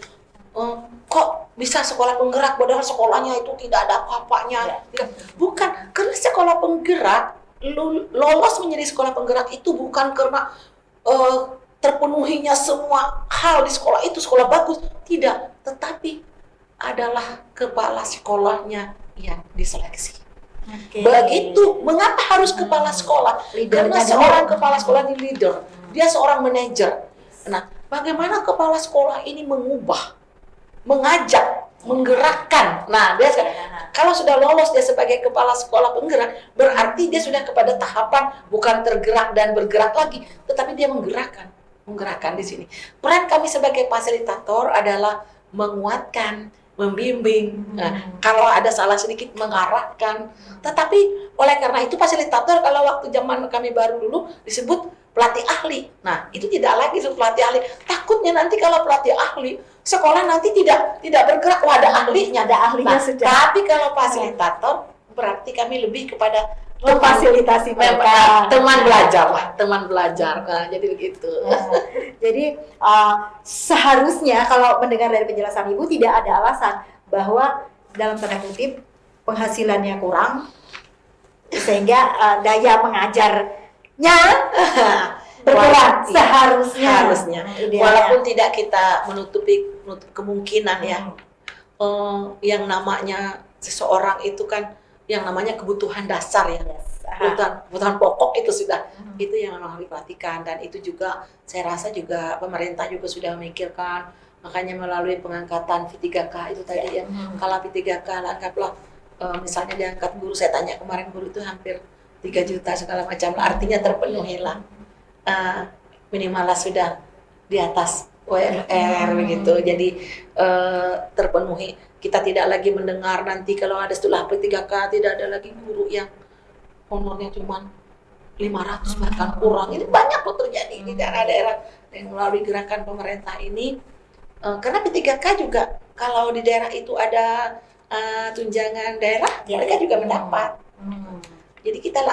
kok bisa sekolah penggerak padahal sekolahnya itu tidak ada apa-apanya? Bukan, karena sekolah penggerak, lolos menjadi sekolah penggerak itu bukan karena terpenuhinya semua hal di sekolah itu, sekolah bagus. Tidak, tetapi adalah kepala sekolahnya yang diseleksi. Begitu, mengapa harus kepala sekolah? Karena seorang kepala sekolah ini leader, dia seorang manajer. Nah, bagaimana kepala sekolah ini mengubah, mengajak, menggerakkan. Nah, dia kalau sudah lolos dia sebagai kepala sekolah penggerak, berarti dia sudah kepada tahapan bukan tergerak dan bergerak lagi, tetapi dia menggerakkan di sini. Peran kami sebagai fasilitator adalah menguatkan, membimbing. Nah, kalau ada salah sedikit mengarahkan. Tetapi oleh karena itu fasilitator kalau waktu zaman kami baru dulu disebut pelatih ahli. Nah, itu tidak lagi pelatih ahli. Takutnya nanti kalau pelatih ahli, sekolah nanti tidak bergerak. Wah, ada ahlinya, sudah. Tapi kalau fasilitator berarti kami lebih kepada memfasilitasi mereka, teman belajar. Nah, jadi begitu. Jadi seharusnya kalau mendengar dari penjelasan Ibu tidak ada alasan bahwa dalam tanda kutip penghasilannya kurang sehingga daya mengajarnya berkurang. Seharusnya. Walaupun tidak kita menutup kemungkinan ya, yang namanya seseorang itu kan yang namanya kebutuhan dasar ya, kebutuhan pokok itu sudah itu yang memang harus diperhatikan, dan itu juga saya rasa juga pemerintah juga sudah memikirkan, makanya melalui pengangkatan P3K itu tadi ya. Kalau P3K anggaplah misalnya diangkat guru, saya tanya kemarin guru itu hampir 3 juta segala macam, artinya terpenuhi lah, minimal sudah di atas UMR begitu, jadi terpenuhi. Kita tidak lagi mendengar nanti kalau ada setelah P3K tidak ada lagi guru yang honornya cuma 500 bahkan kurang. Ini banyak kok terjadi di daerah-daerah yang melalui gerakan pemerintah ini. Karena P3K juga kalau di daerah itu ada tunjangan daerah, Ya, mereka ya. juga mendapat. Jadi kita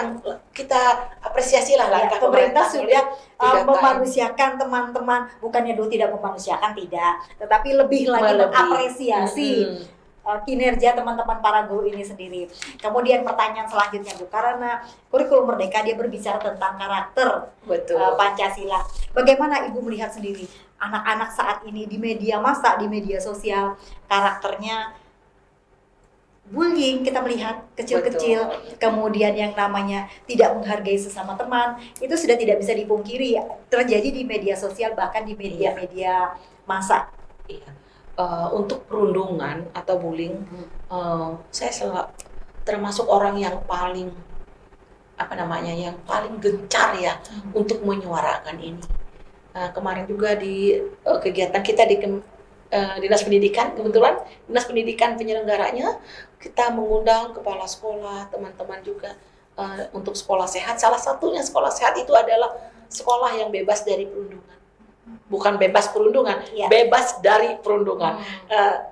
apresiasi lah langkah pemerintah sudah KM. memanusiakan teman-teman, bukannya dulu tidak memanusiakan, tidak, tetapi lebih lagi mengapresiasi kinerja teman-teman para guru ini sendiri. Kemudian pertanyaan selanjutnya Bu, karena kurikulum Merdeka dia berbicara tentang karakter Pancasila. Bagaimana Ibu melihat sendiri anak-anak saat ini di media massa, di media sosial, karakternya bullying, kita melihat kecil-kecil, kemudian yang namanya tidak menghargai sesama teman, itu sudah tidak bisa dipungkiri terjadi di media sosial, bahkan di media-media massa. Iya. Untuk perundungan atau bullying, saya termasuk orang yang paling yang paling gencar ya untuk menyuarakan ini. Kemarin juga di kegiatan kita di Dinas Pendidikan, kebetulan Dinas Pendidikan penyelenggaranya, kita mengundang kepala sekolah, teman-teman juga untuk sekolah sehat. Salah satunya sekolah sehat itu adalah sekolah yang bebas dari perundungan. Bukan bebas perundungan, bebas dari perundungan.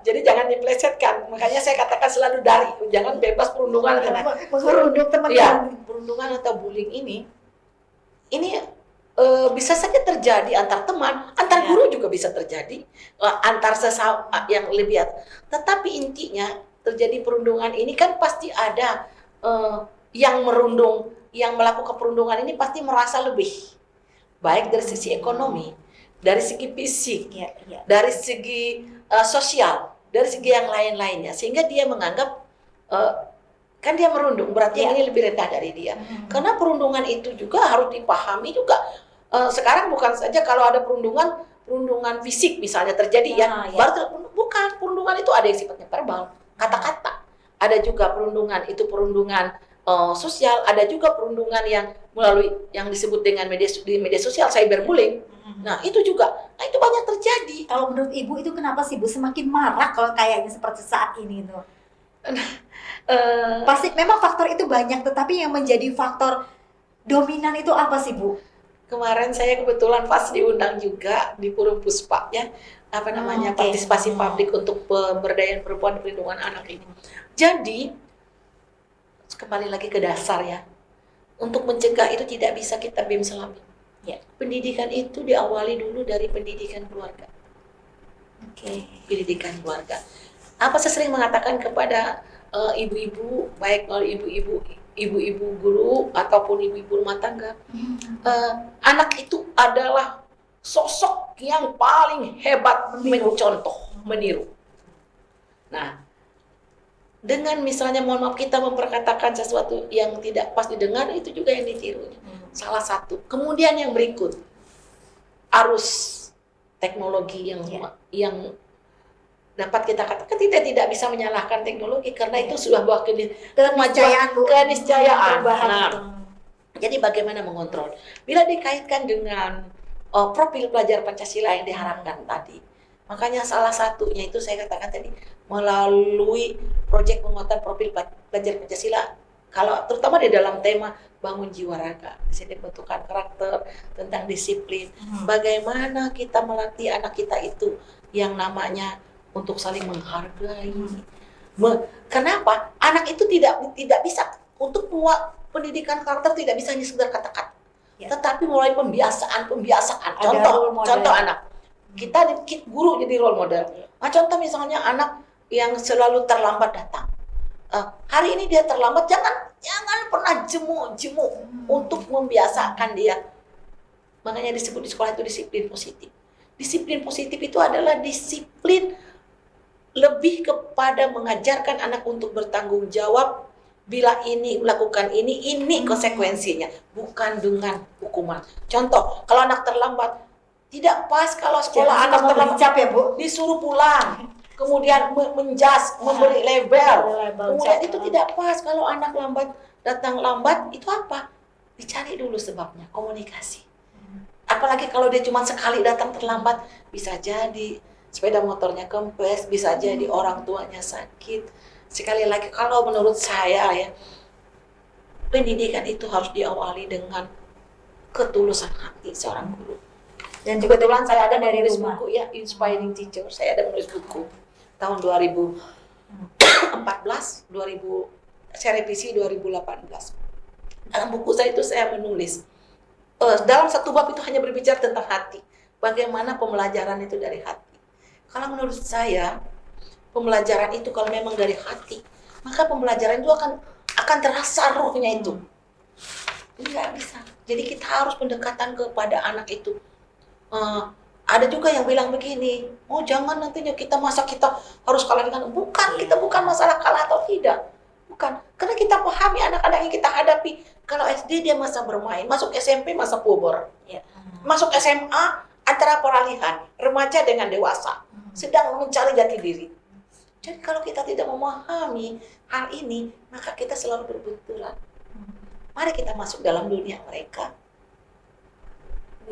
Jadi jangan diplesetkan. Makanya saya katakan selalu dari, jangan bebas perundungan. Merundung teman-teman. Perundungan atau bullying ini bisa saja terjadi antar teman, antar guru juga bisa terjadi, antar sesama yang lebih. Tetapi intinya terjadi perundungan ini kan pasti ada yang merundung, yang melakukan perundungan ini pasti merasa lebih baik dari sisi ekonomi, dari segi fisik, dari segi sosial, dari segi yang lain-lainnya, sehingga dia menganggap kan dia merundung, berarti yang ini lebih rendah dari dia. Karena perundungan itu juga harus dipahami juga. Sekarang bukan saja kalau ada perundungan fisik misalnya terjadi bukan, perundungan itu ada yang sifatnya verbal, kata-kata. Ada juga perundungan sosial, ada juga perundungan yang melalui yang disebut dengan di media sosial, cyberbullying. Nah, itu juga. Nah, itu banyak terjadi. Kalau menurut Ibu itu kenapa sih Bu semakin marak kalau kayaknya seperti saat ini tuh? Pasti memang faktor itu banyak, tetapi yang menjadi faktor dominan itu apa sih Bu? Kemarin saya kebetulan pas diundang juga di Forum Puspa ya, partisipasi publik untuk pemberdayaan perempuan dan perlindungan anak ini. Jadi kembali lagi ke dasar ya, untuk mencegah itu tidak bisa kita bim selami. Pendidikan itu diawali dulu dari pendidikan keluarga. Pendidikan keluarga. Apa saya sering mengatakan kepada ibu-ibu, baik ibu-ibu guru ataupun ibu-ibu rumah tangga, anak itu adalah sosok yang paling hebat mencontoh, meniru. Nah, dengan misalnya mohon maaf kita memperkatakan sesuatu yang tidak pas didengar, itu juga yang ditiru. Salah satu. Kemudian yang berikut, arus teknologi yang dapat kita katakan tidak bisa menyalahkan teknologi karena itu sudah buah keniscayaan. Jadi bagaimana mengontrol? Bila dikaitkan dengan profil pelajar Pancasila yang diharapkan tadi, makanya salah satunya itu saya katakan tadi melalui proyek penguatan profil pelajar Pancasila, kalau terutama di dalam tema bangun jiwa raga, di sini bentukan karakter, tentang disiplin, bagaimana kita melatih anak kita itu yang namanya untuk saling menghargai. Kenapa? Anak itu tidak bisa untuk pendidikan karakter tidak bisa hanya sekedar kata-kata, tetapi mulai pembiasaan. Contoh anak kita guru jadi role model. Contoh misalnya anak yang selalu terlambat datang. Hari ini dia terlambat, jangan pernah jemu untuk membiasakan dia. Makanya disebut di sekolah itu disiplin positif. Disiplin positif itu adalah disiplin lebih kepada mengajarkan anak untuk bertanggung jawab. Bila ini melakukan ini konsekuensinya, bukan dengan hukuman. Contoh, kalau anak terlambat, tidak pas kalau sekolah anak terlambat ya Bu, disuruh pulang, kemudian menjas, memberi label. Kemudian itu tidak pas kalau anak datang lambat, itu apa? Dicari dulu sebabnya, komunikasi. Apalagi kalau dia cuma sekali datang terlambat, bisa jadi sepeda motornya kempes, bisa jadi orang tuanya sakit. Sekali lagi, kalau menurut saya ya, pendidikan itu harus diawali dengan ketulusan hati seorang guru. Dan juga kebetulan saya ada dari menulis rumah. buku ya, Inspiring Teacher. Saya ada menulis buku tahun 2014, 2000 saya revisi 2018. Dalam buku saya itu saya menulis dalam satu bab itu hanya berbicara tentang hati. Bagaimana pembelajaran itu dari hati. Kalau menurut saya pembelajaran itu kalau memang dari hati, maka pembelajaran itu akan terasa ruhnya itu. Nggak bisa. Jadi kita harus pendekatan kepada anak itu. Ada juga yang bilang begini, oh jangan nantinya kita harus kalah dengan, bukan, kita bukan masalah kalah atau tidak, bukan, karena kita pahami anak-anak yang kita hadapi. Kalau SD dia masa bermain, masuk SMP masa puber, masuk SMA antara peralihan remaja dengan dewasa, sedang mencari jati diri. Jadi kalau kita tidak memahami hal ini, maka kita selalu berbenturan. Mari kita masuk dalam dunia mereka.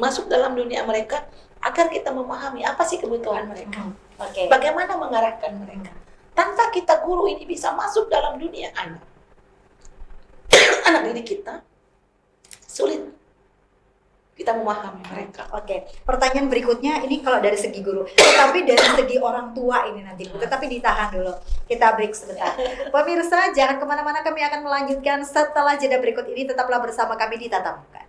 Masuk dalam dunia mereka agar kita memahami apa sih kebutuhan mereka. Bagaimana mengarahkan mereka. Tanpa kita guru ini bisa masuk dalam dunia anak. Anak didik kita, sulit kita memahami mereka. Pertanyaan berikutnya ini kalau dari segi guru, tetapi dari segi orang tua ini nanti, tetapi ditahan dulu, kita break sebentar. Pemirsa, jangan kemana-mana, kami akan melanjutkan setelah jeda berikut ini. Tetaplah bersama kami di Tatap Muka.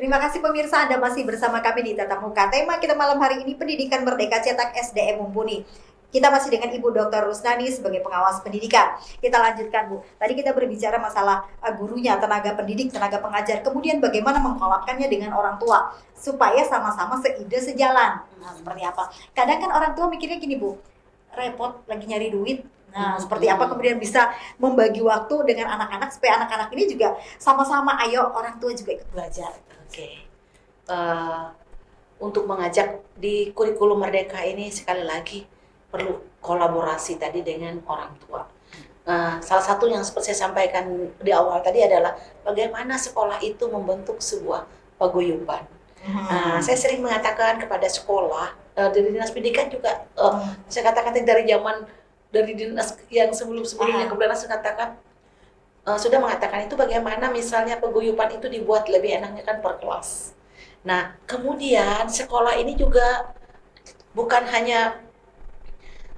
Terima kasih pemirsa, Anda masih bersama kami di Tatap Muka. Tema kita malam hari ini Pendidikan Merdeka Cetak SDM Mumpuni. Kita masih dengan Ibu Dr. Rusnani sebagai pengawas pendidikan. Kita lanjutkan, Bu. Tadi kita berbicara masalah gurunya, tenaga pendidik, tenaga pengajar. Kemudian bagaimana mengkolapkannya dengan orang tua supaya sama-sama seide sejalan. Nah, seperti apa? Kadang kan orang tua mikirnya gini, Bu. Repot lagi nyari duit. Nah, seperti apa kemudian bisa membagi waktu dengan anak-anak supaya anak-anak ini juga sama-sama, ayo orang tua juga ikut belajar. Untuk mengajak di kurikulum Merdeka ini sekali lagi perlu kolaborasi tadi dengan orang tua. Salah satu yang seperti saya sampaikan di awal tadi adalah bagaimana sekolah itu membentuk sebuah paguyuban. Saya sering mengatakan kepada sekolah, dari dinas pendidikan juga, saya katakan dari dinas yang sebelum-sebelumnya, kemudian saya katakan, sudah mengatakan itu bagaimana misalnya paguyuban itu dibuat lebih enaknya kan per kelas. Nah, kemudian sekolah ini juga bukan hanya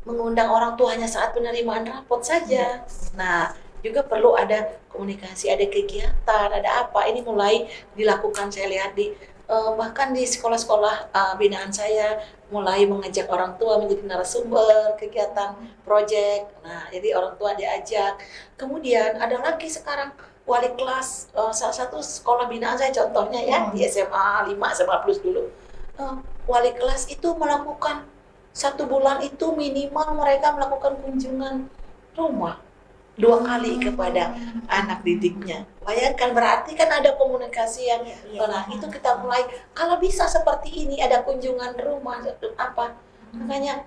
mengundang orang tua hanya saat penerimaan rapot saja. Nah, juga perlu ada komunikasi, ada kegiatan, ada apa. Ini mulai dilakukan, saya lihat bahkan di sekolah-sekolah binaan saya mulai mengajak orang tua menjadi narasumber kegiatan proyek. Nah, jadi orang tua diajak. Kemudian ada lagi sekarang wali kelas, salah satu sekolah binaan saya contohnya ya di SMA 5, SMA Plus dulu. Wali kelas itu melakukan 1 bulan itu minimal mereka melakukan kunjungan rumah 2 kali kepada anak didiknya. Bayangkan, berarti kan ada komunikasi yang nah itu kita mulai, kalau bisa seperti ini ada kunjungan rumah apa. Makanya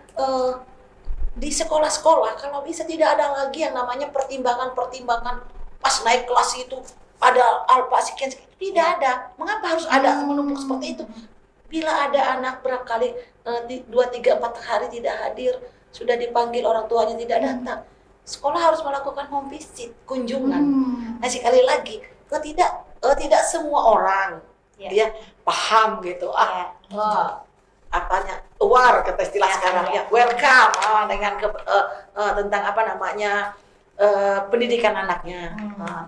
di sekolah-sekolah kalau bisa tidak ada lagi yang namanya pertimbangan pas naik kelas itu ada alfa sekian, tidak ada. Mengapa harus ada menumpuk seperti itu? Bila ada anak berkali 2, 3, 4 hari tidak hadir, sudah dipanggil orang tuanya tidak datang, sekolah harus melakukan home visit, kunjungan. Nah, sekali lagi, tidak semua orang dia paham gitu. Apanya aware kata istilah sekarang ya, welcome dengan tentang apa namanya pendidikan anaknya.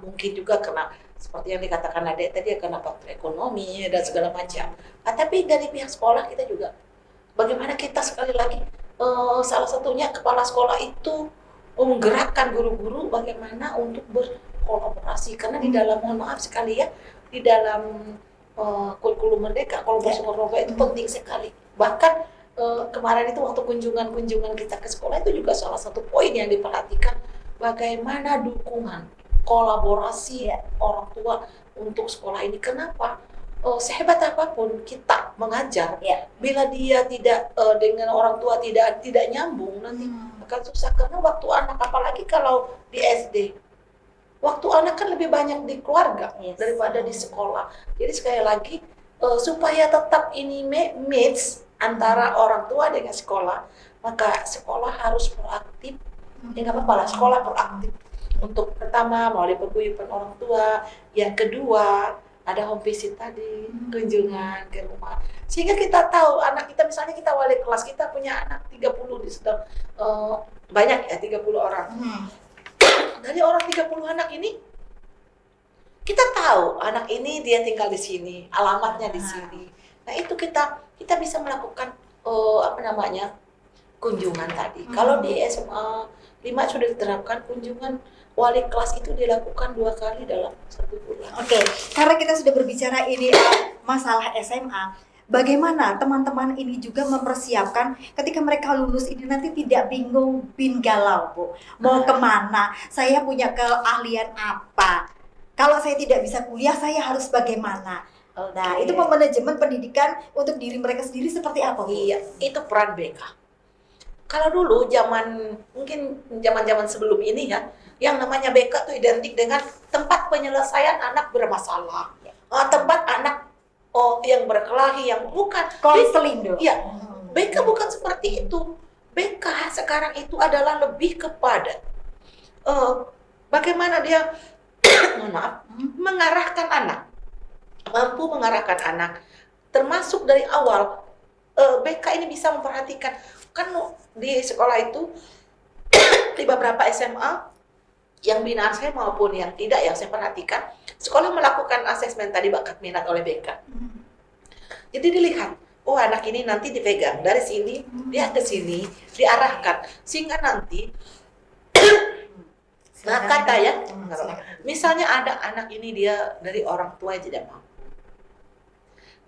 Mungkin juga karena seperti yang dikatakan Ade tadi, karena faktor ekonomi dan segala macam. Tapi dari pihak sekolah kita juga, bagaimana kita sekali lagi salah satunya kepala sekolah itu menggerakkan guru-guru bagaimana untuk berkolaborasi, karena di dalam, mohon maaf sekali ya, di dalam kurikulum Merdeka kolaborasi itu penting sekali. Bahkan kemarin itu waktu kunjungan kita ke sekolah itu juga salah satu poin yang diperhatikan, bagaimana dukungan kolaborasi orang tua untuk sekolah ini. Kenapa? sehebat apapun kita mengajar, Ya. bila dia tidak dengan orang tua tidak nyambung, nanti akan susah. Karena waktu anak, apalagi kalau di SD, waktu anak kan lebih banyak di keluarga daripada di sekolah. Jadi sekali lagi supaya tetap ini match antara orang tua dengan sekolah, maka sekolah harus proaktif. Ya nggak apa-apa lah, sekolah proaktif. Untuk pertama melalui paguyuban orang tua, yang kedua ada home visit tadi, kunjungan ke rumah. Sehingga kita tahu anak kita, misalnya kita wali kelas, kita punya anak 30 di sedang banyak ya, 30 orang. Dari orang 30 anak ini, kita tahu anak ini dia tinggal di sini, alamatnya di sini. Nah itu kita bisa melakukan kunjungan tadi. Kalau di SMA 5 sudah diterapkan kunjungan wali kelas itu dilakukan 2 kali dalam 1 bulan. Oke, karena kita sudah berbicara ini masalah SMA, bagaimana teman-teman ini juga mempersiapkan ketika mereka lulus ini nanti tidak bingung bin galau, Bu. Mau kemana? Saya punya keahlian apa? Kalau saya tidak bisa kuliah, saya harus bagaimana? Nah, itu manajemen pendidikan untuk diri mereka sendiri seperti apa, Bu? Iya, itu peran BK. Kalau dulu mungkin zaman sebelum ini ya, yang namanya BK itu identik dengan tempat penyelesaian anak bermasalah, tempat anak yang berkelahi, yang bukan konseling dong. Iya, BK bukan seperti itu. BK sekarang itu adalah lebih kepada bagaimana dia mengarahkan anak, mampu mengarahkan anak, termasuk dari awal. BK ini bisa memperhatikan, kan di sekolah itu di beberapa SMA yang binaan saya maupun yang tidak, yang saya perhatikan, sekolah melakukan asesmen tadi bakat minat oleh BK. Jadi dilihat, anak ini nanti dipegang dari sini, dia ke sini, diarahkan, sehingga nanti kata ya, misalnya ada anak ini dia dari orang tua yang tidak mau,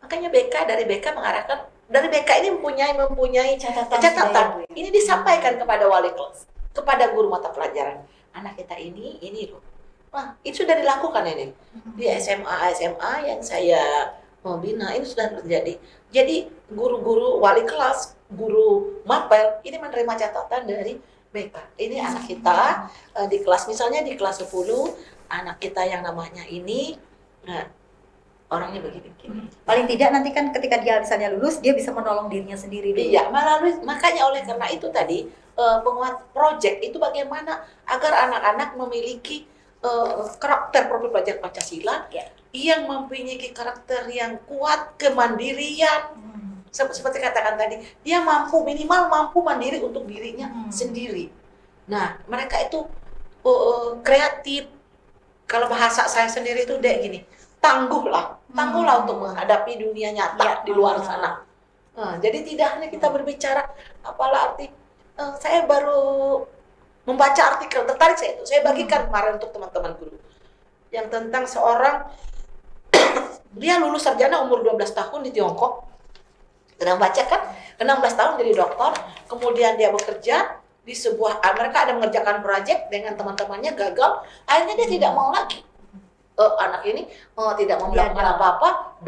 makanya dari BK mengarahkan, dari BK ini mempunyai catatan. Ini disampaikan kepada wali kelas, kepada guru mata pelajaran. Anak kita ini loh. Wah, itu sudah dilakukan ini di SMA yang saya bina, ini sudah terjadi. Jadi guru-guru wali kelas, guru mapel ini menerima catatan dari BK. Ini anak kita di kelas, misalnya di kelas 10, anak kita yang namanya ini, orangnya begini. Paling tidak nanti kan ketika dia misalnya lulus, dia bisa menolong dirinya sendiri dulu. Iya, makanya oleh karena itu tadi penguat project itu bagaimana agar anak-anak memiliki karakter profil pelajar Pancasila yang mempunyai karakter yang kuat, kemandirian. Seperti katakan tadi, dia minimal mampu mandiri untuk dirinya sendiri. Nah, mereka itu kreatif. Kalau bahasa saya sendiri itu gini, tangguhlah untuk menghadapi dunia nyata di luar sana. Jadi tidak hanya kita berbicara, apalah arti. Saya baru membaca artikel, tertarik saya bagikan kemarin untuk teman-teman guru, yang tentang seorang dia lulus sarjana umur 12 tahun di Tiongkok. Sedang baca kan, 16 tahun jadi dokter, kemudian dia bekerja di sebuah, mereka ada mengerjakan proyek dengan teman-temannya, gagal, akhirnya dia tidak mau lagi. Anak ini tidak mau melakukan apa-apa,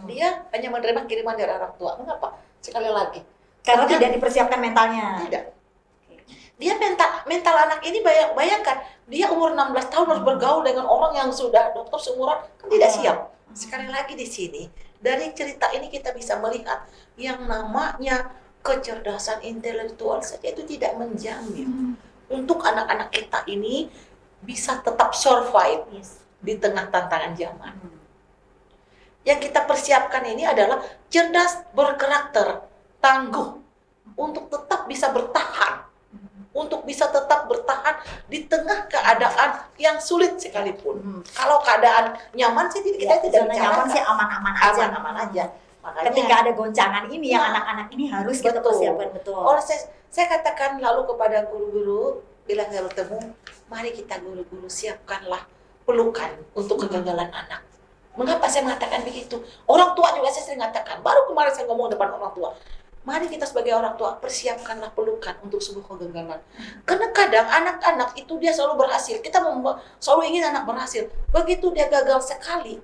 dia hanya menerima kiriman dari orang tua. Mengapa? Sekali lagi, karena tidak dipersiapkan mentalnya. Tidak. Dia mental anak ini, bayangkan, dia umur 16 tahun harus bergaul dengan orang yang sudah dokter seumuran, kan tidak siap. Sekali lagi di sini, dari cerita ini kita bisa melihat yang namanya kecerdasan intelektual saja itu tidak menjamin untuk anak-anak kita ini bisa tetap survive di tengah tantangan zaman. Yang kita persiapkan ini adalah cerdas, berkarakter, tangguh, untuk tetap bisa bertahan, di tengah keadaan yang sulit sekalipun. Kalau keadaan nyaman sih kita tidak bicara, nyaman sih aman-aman aja. Makanya, ketika ada goncangan ini, yang anak-anak ini harus kita persiapkan betul. Saya katakan lalu kepada guru-guru, bila saya bertemu, mari kita guru-guru siapkanlah pelukan untuk kegagalan anak. Mengapa saya mengatakan begitu? Orang tua juga saya sering mengatakan, baru kemarin saya ngomong depan orang tua. Mari kita sebagai orang tua persiapkanlah pelukan untuk sebuah kegagalan. Karena kadang anak-anak itu dia selalu berhasil. Kita selalu ingin anak berhasil. Begitu dia gagal sekali,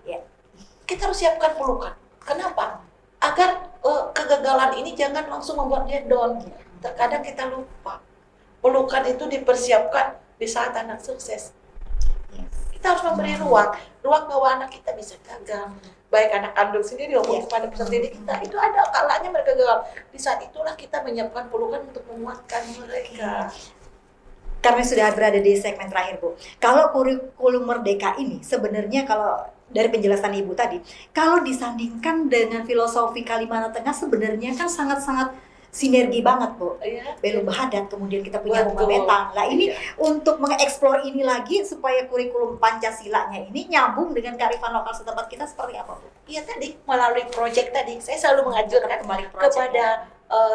kita harus siapkan pelukan. Kenapa? Agar kegagalan ini jangan langsung membuat dia down. Terkadang kita lupa. Pelukan itu dipersiapkan di saat anak sukses. Kita harus memberi ruang bahwa anak kita bisa gagal. Baik anak kandung sendiri maupun kepada peserta didik kita, itu ada kalanya mereka gagal. Di saat itulah kita menyiapkan pelukan untuk menguatkan mereka. Karena sudah berada di segmen terakhir, Bu. Kalau kurikulum Merdeka ini sebenarnya kalau dari penjelasan Ibu tadi, kalau disandingkan dengan filosofi Kalimantan Tengah sebenarnya kan sangat-sangat sinergi banget, Bu. Belu Bahadat, kemudian kita punya Rumah Betang. Nah ini untuk mengeksplor ini lagi supaya kurikulum Pancasilanya ini nyambung dengan kearifan lokal setempat kita seperti apa, Bu? Iya tadi, melalui proyek tadi, saya selalu mengajarkan kepada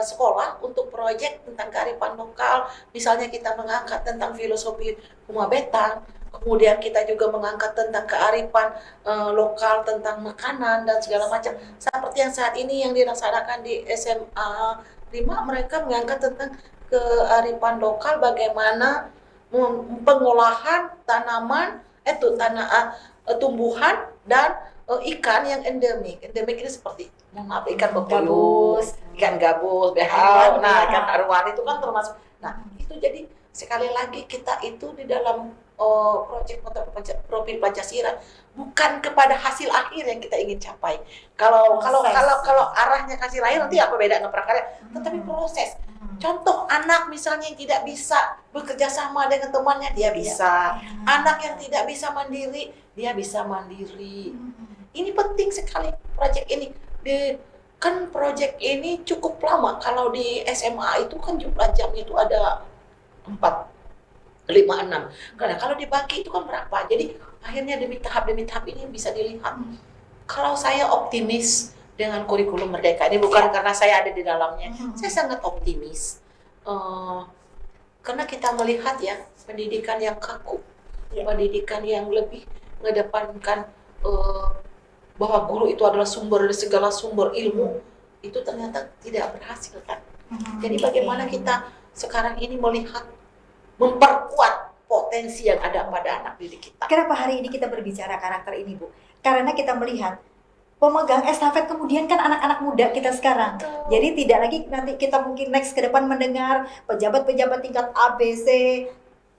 sekolah untuk proyek tentang kearifan lokal. Misalnya kita mengangkat tentang filosofi Rumah Betang, kemudian kita juga mengangkat tentang kearifan lokal, tentang makanan dan segala macam. Seperti yang saat ini yang dilaksanakan di SMA 5, mereka mengangkat tentang kearifan lokal, bagaimana pengolahan tanaman, tumbuhan dan ikan yang endemik. Endemik ini seperti ikan Gabus, ikan gabus, behau, ikan arwani itu kan termasuk. Nah, itu jadi sekali lagi kita itu di dalam proyek profil Pancasila bukan kepada hasil akhir yang kita ingin capai. Kalau arahnya hasil akhir nanti apa beda dengan prakarya, tetapi proses. Contoh anak misalnya yang tidak bisa bekerja sama dengan temannya, dia bisa. Anak yang tidak bisa mandiri, dia bisa mandiri. Ini penting sekali proyek ini. Kan proyek ini cukup lama. Kalau di SMA itu kan jumlah jamnya itu ada 4, 5, 6. Karena kalau dibagi itu kan berapa? Jadi akhirnya demi tahap ini bisa dilihat. Kalau saya optimis dengan kurikulum Merdeka ini, bukan karena saya ada di dalamnya, saya sangat optimis. Karena kita melihat ya pendidikan yang kaku, pendidikan yang lebih mengedepankan bahwa guru itu adalah sumber dari segala sumber ilmu, itu ternyata tidak berhasil kan. Jadi bagaimana kita sekarang ini melihat memperkuat potensi yang ada pada anak didik kita. Kenapa hari ini kita berbicara karakter ini, Bu? Karena kita melihat pemegang estafet kemudian kan anak-anak muda kita sekarang. Betul. Jadi tidak lagi nanti kita mungkin next ke depan mendengar pejabat-pejabat tingkat ABC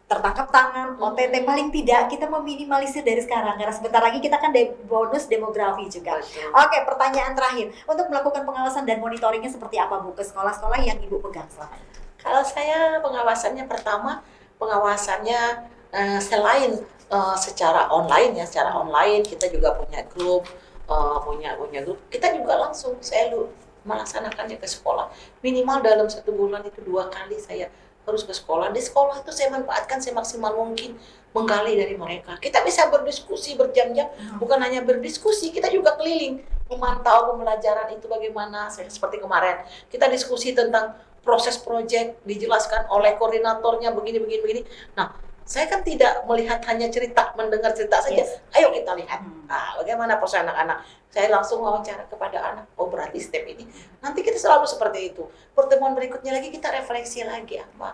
tertangkap tangan, OTT, paling tidak kita meminimalisir dari sekarang karena sebentar lagi kita kan bonus demografi juga. Betul. Oke, pertanyaan terakhir. Untuk melakukan pengawasan dan monitoringnya seperti apa, Bu, ke sekolah-sekolah yang Ibu pegang selama ini? Kalau saya pengawasannya selain secara online ya, secara online kita juga punya grup, kita juga langsung selalu melaksanakannya ke sekolah. Minimal dalam 1 bulan itu 2 kali saya harus ke sekolah. Di sekolah itu saya manfaatkan semaksimal mungkin menggali dari mereka. Kita bisa berdiskusi berjam-jam, bukan hanya berdiskusi, kita juga keliling memantau pembelajaran itu bagaimana. Seperti kemarin kita diskusi tentang proses proyek, dijelaskan oleh koordinatornya begini. Nah, saya kan tidak melihat hanya mendengar cerita saja. Ayo kita lihat. Nah, bagaimana proses anak-anak. Saya langsung wawancara kepada anak. Oh, berarti step ini. Nanti kita selalu seperti itu. Pertemuan berikutnya lagi kita refleksi lagi apa.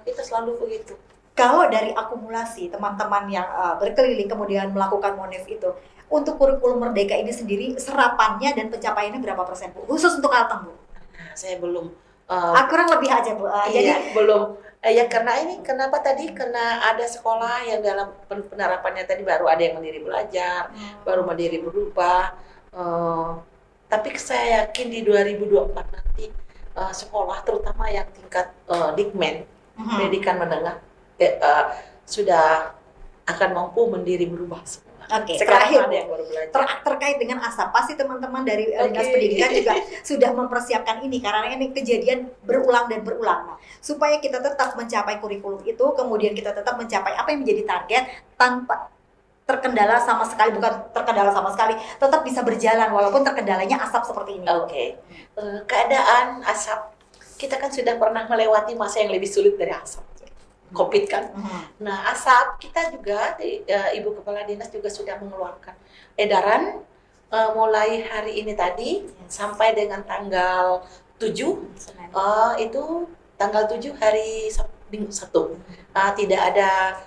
Kita selalu begitu. Kalau dari akumulasi teman-teman yang berkeliling kemudian melakukan monef itu, untuk kurikulum Merdeka ini sendiri serapannya dan pencapaiannya berapa persen, Bu? Khusus untuk Kalteng, Bu? Nah, saya belum. Kurang lebih aja, Bu. Jadi belum. Ya karena kenapa tadi? Karena ada sekolah yang dalam penerapannya tadi baru ada yang mandiri belajar, baru mandiri berubah. Tapi saya yakin di 2024 nanti sekolah terutama yang tingkat Dikmen, pendidikan menengah, sudah akan mampu mandiri berubah semua. Oke, Sekarang terakhir ada yang baru belajar. terkait dengan ASAP, pasti teman-teman dari Dinas Pendidikan juga sudah mempersiapkan ini karena ini kejadian berulang dan berulang. Nah, supaya kita tetap mencapai kurikulum itu, kemudian kita tetap mencapai apa yang menjadi target tanpa terkendala sama sekali, bukan terkendala sama sekali, tetap bisa berjalan walaupun terkendalanya asap seperti ini. Oke. Keadaan asap, kita kan sudah pernah melewati masa yang lebih sulit dari asap. COVID kan. Nah, asap kita juga Ibu Kepala Dinas juga sudah mengeluarkan edaran mulai hari ini tadi sampai dengan tanggal 7 itu tanggal 7 hari Minggu 1. Tidak ada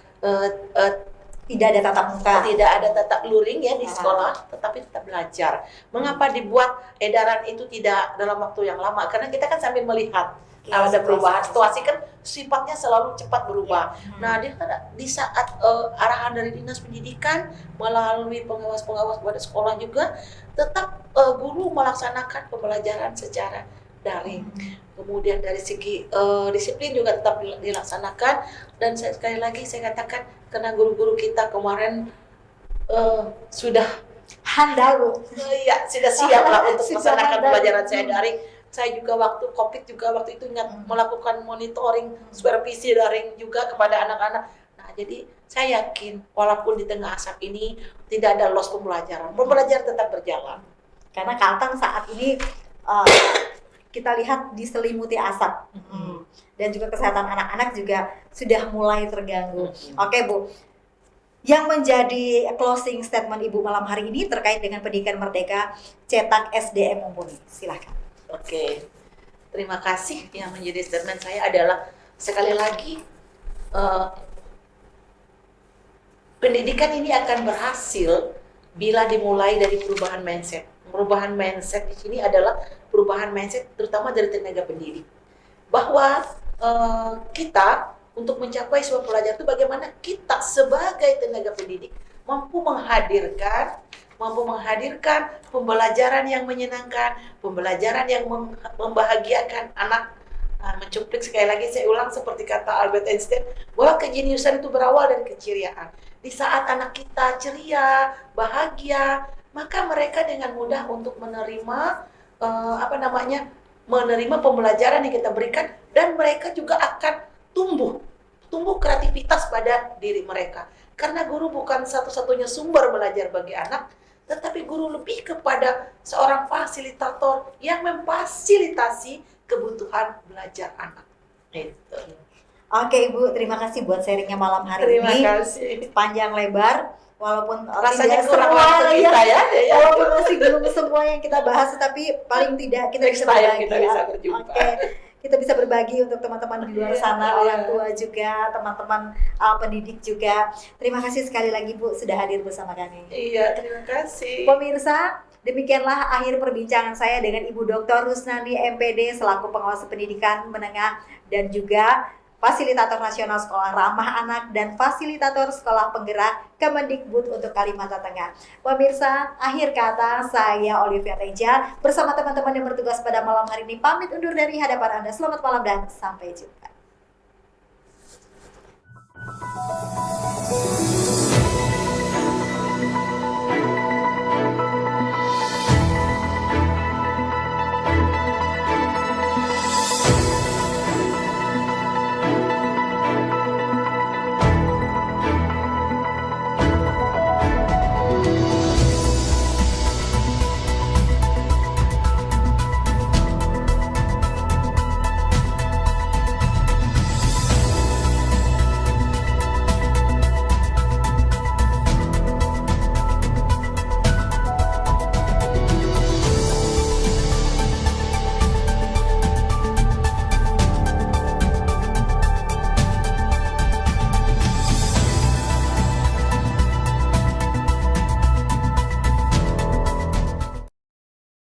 Tidak ada tatap muka. Tidak ada tatap luring ya di Ah. sekolah, tetapi tetap belajar. Mengapa dibuat edaran itu tidak dalam waktu yang lama? Karena kita kan sambil melihat Ya, ada perubahan situasi. situasi kan sifatnya selalu cepat berubah. Hmm. Nah, di saat arahan dari dinas pendidikan melalui pengawas-pengawas pada sekolah juga tetap guru melaksanakan pembelajaran secara daring. Kemudian dari segi disiplin juga tetap dilaksanakan, dan sekali lagi saya katakan karena guru-guru kita kemarin sudah Handal, Bu. ya sudah siap lah untuk Sudah melaksanakan handal. pembelajaran saya daring. Saya juga waktu COVID juga waktu itu ingat melakukan monitoring supervisi daring juga kepada anak-anak. Nah, jadi saya yakin walaupun di tengah asap ini tidak ada loss pembelajaran. Pembelajaran tetap berjalan. Karena Kalteng saat ini kita lihat diselimuti asap. Dan juga kesehatan anak-anak juga sudah mulai terganggu. Oke, Bu. Yang menjadi closing statement Ibu malam hari ini terkait dengan pendidikan merdeka cetak SDM mumpuni. Silahkan. Oke, terima kasih. Yang menjadi statement saya adalah sekali lagi pendidikan ini akan berhasil bila dimulai dari perubahan mindset. Perubahan mindset di sini adalah perubahan mindset terutama dari tenaga pendidik. Bahwa kita untuk mencapai sebuah pelajaran itu bagaimana kita sebagai tenaga pendidik mampu menghadirkan pembelajaran yang menyenangkan, pembelajaran yang membahagiakan anak. Nah, mencuplik sekali lagi saya ulang seperti kata Albert Einstein bahwa kejeniusan itu berawal dari keceriaan. Di saat anak kita ceria, bahagia, maka mereka dengan mudah untuk menerima menerima pembelajaran yang kita berikan, dan mereka juga akan tumbuh kreativitas pada diri mereka. Karena guru bukan satu-satunya sumber belajar bagi anak, tetapi guru lebih kepada seorang fasilitator yang memfasilitasi kebutuhan belajar anak. Itu. Oke, Ibu, terima kasih buat sharingnya malam hari Terima ini. kasih. Panjang lebar, walaupun Rasanya tidak kurang semua waktu kita ya. walaupun masih belum semua yang kita bahas, tapi paling tidak kita Next bisa time berbagi. kita bisa berjumpa. Oke, kita bisa berbagi untuk teman-teman di luar sana, Iya. orang tua juga, teman-teman pendidik juga. Terima kasih sekali lagi, Bu, sudah hadir bersama kami. Iya, terima kasih. Pemirsa, demikianlah akhir perbincangan saya dengan Ibu Dr. Rusnandi MPD selaku pengawas pendidikan menengah dan juga fasilitator nasional sekolah ramah anak dan fasilitator sekolah penggerak Kemendikbud untuk Kalimantan Tengah. Pemirsa, akhir kata saya Olivia Teja bersama teman-teman yang bertugas pada malam hari ini pamit undur dari hadapan Anda. Selamat malam dan sampai jumpa.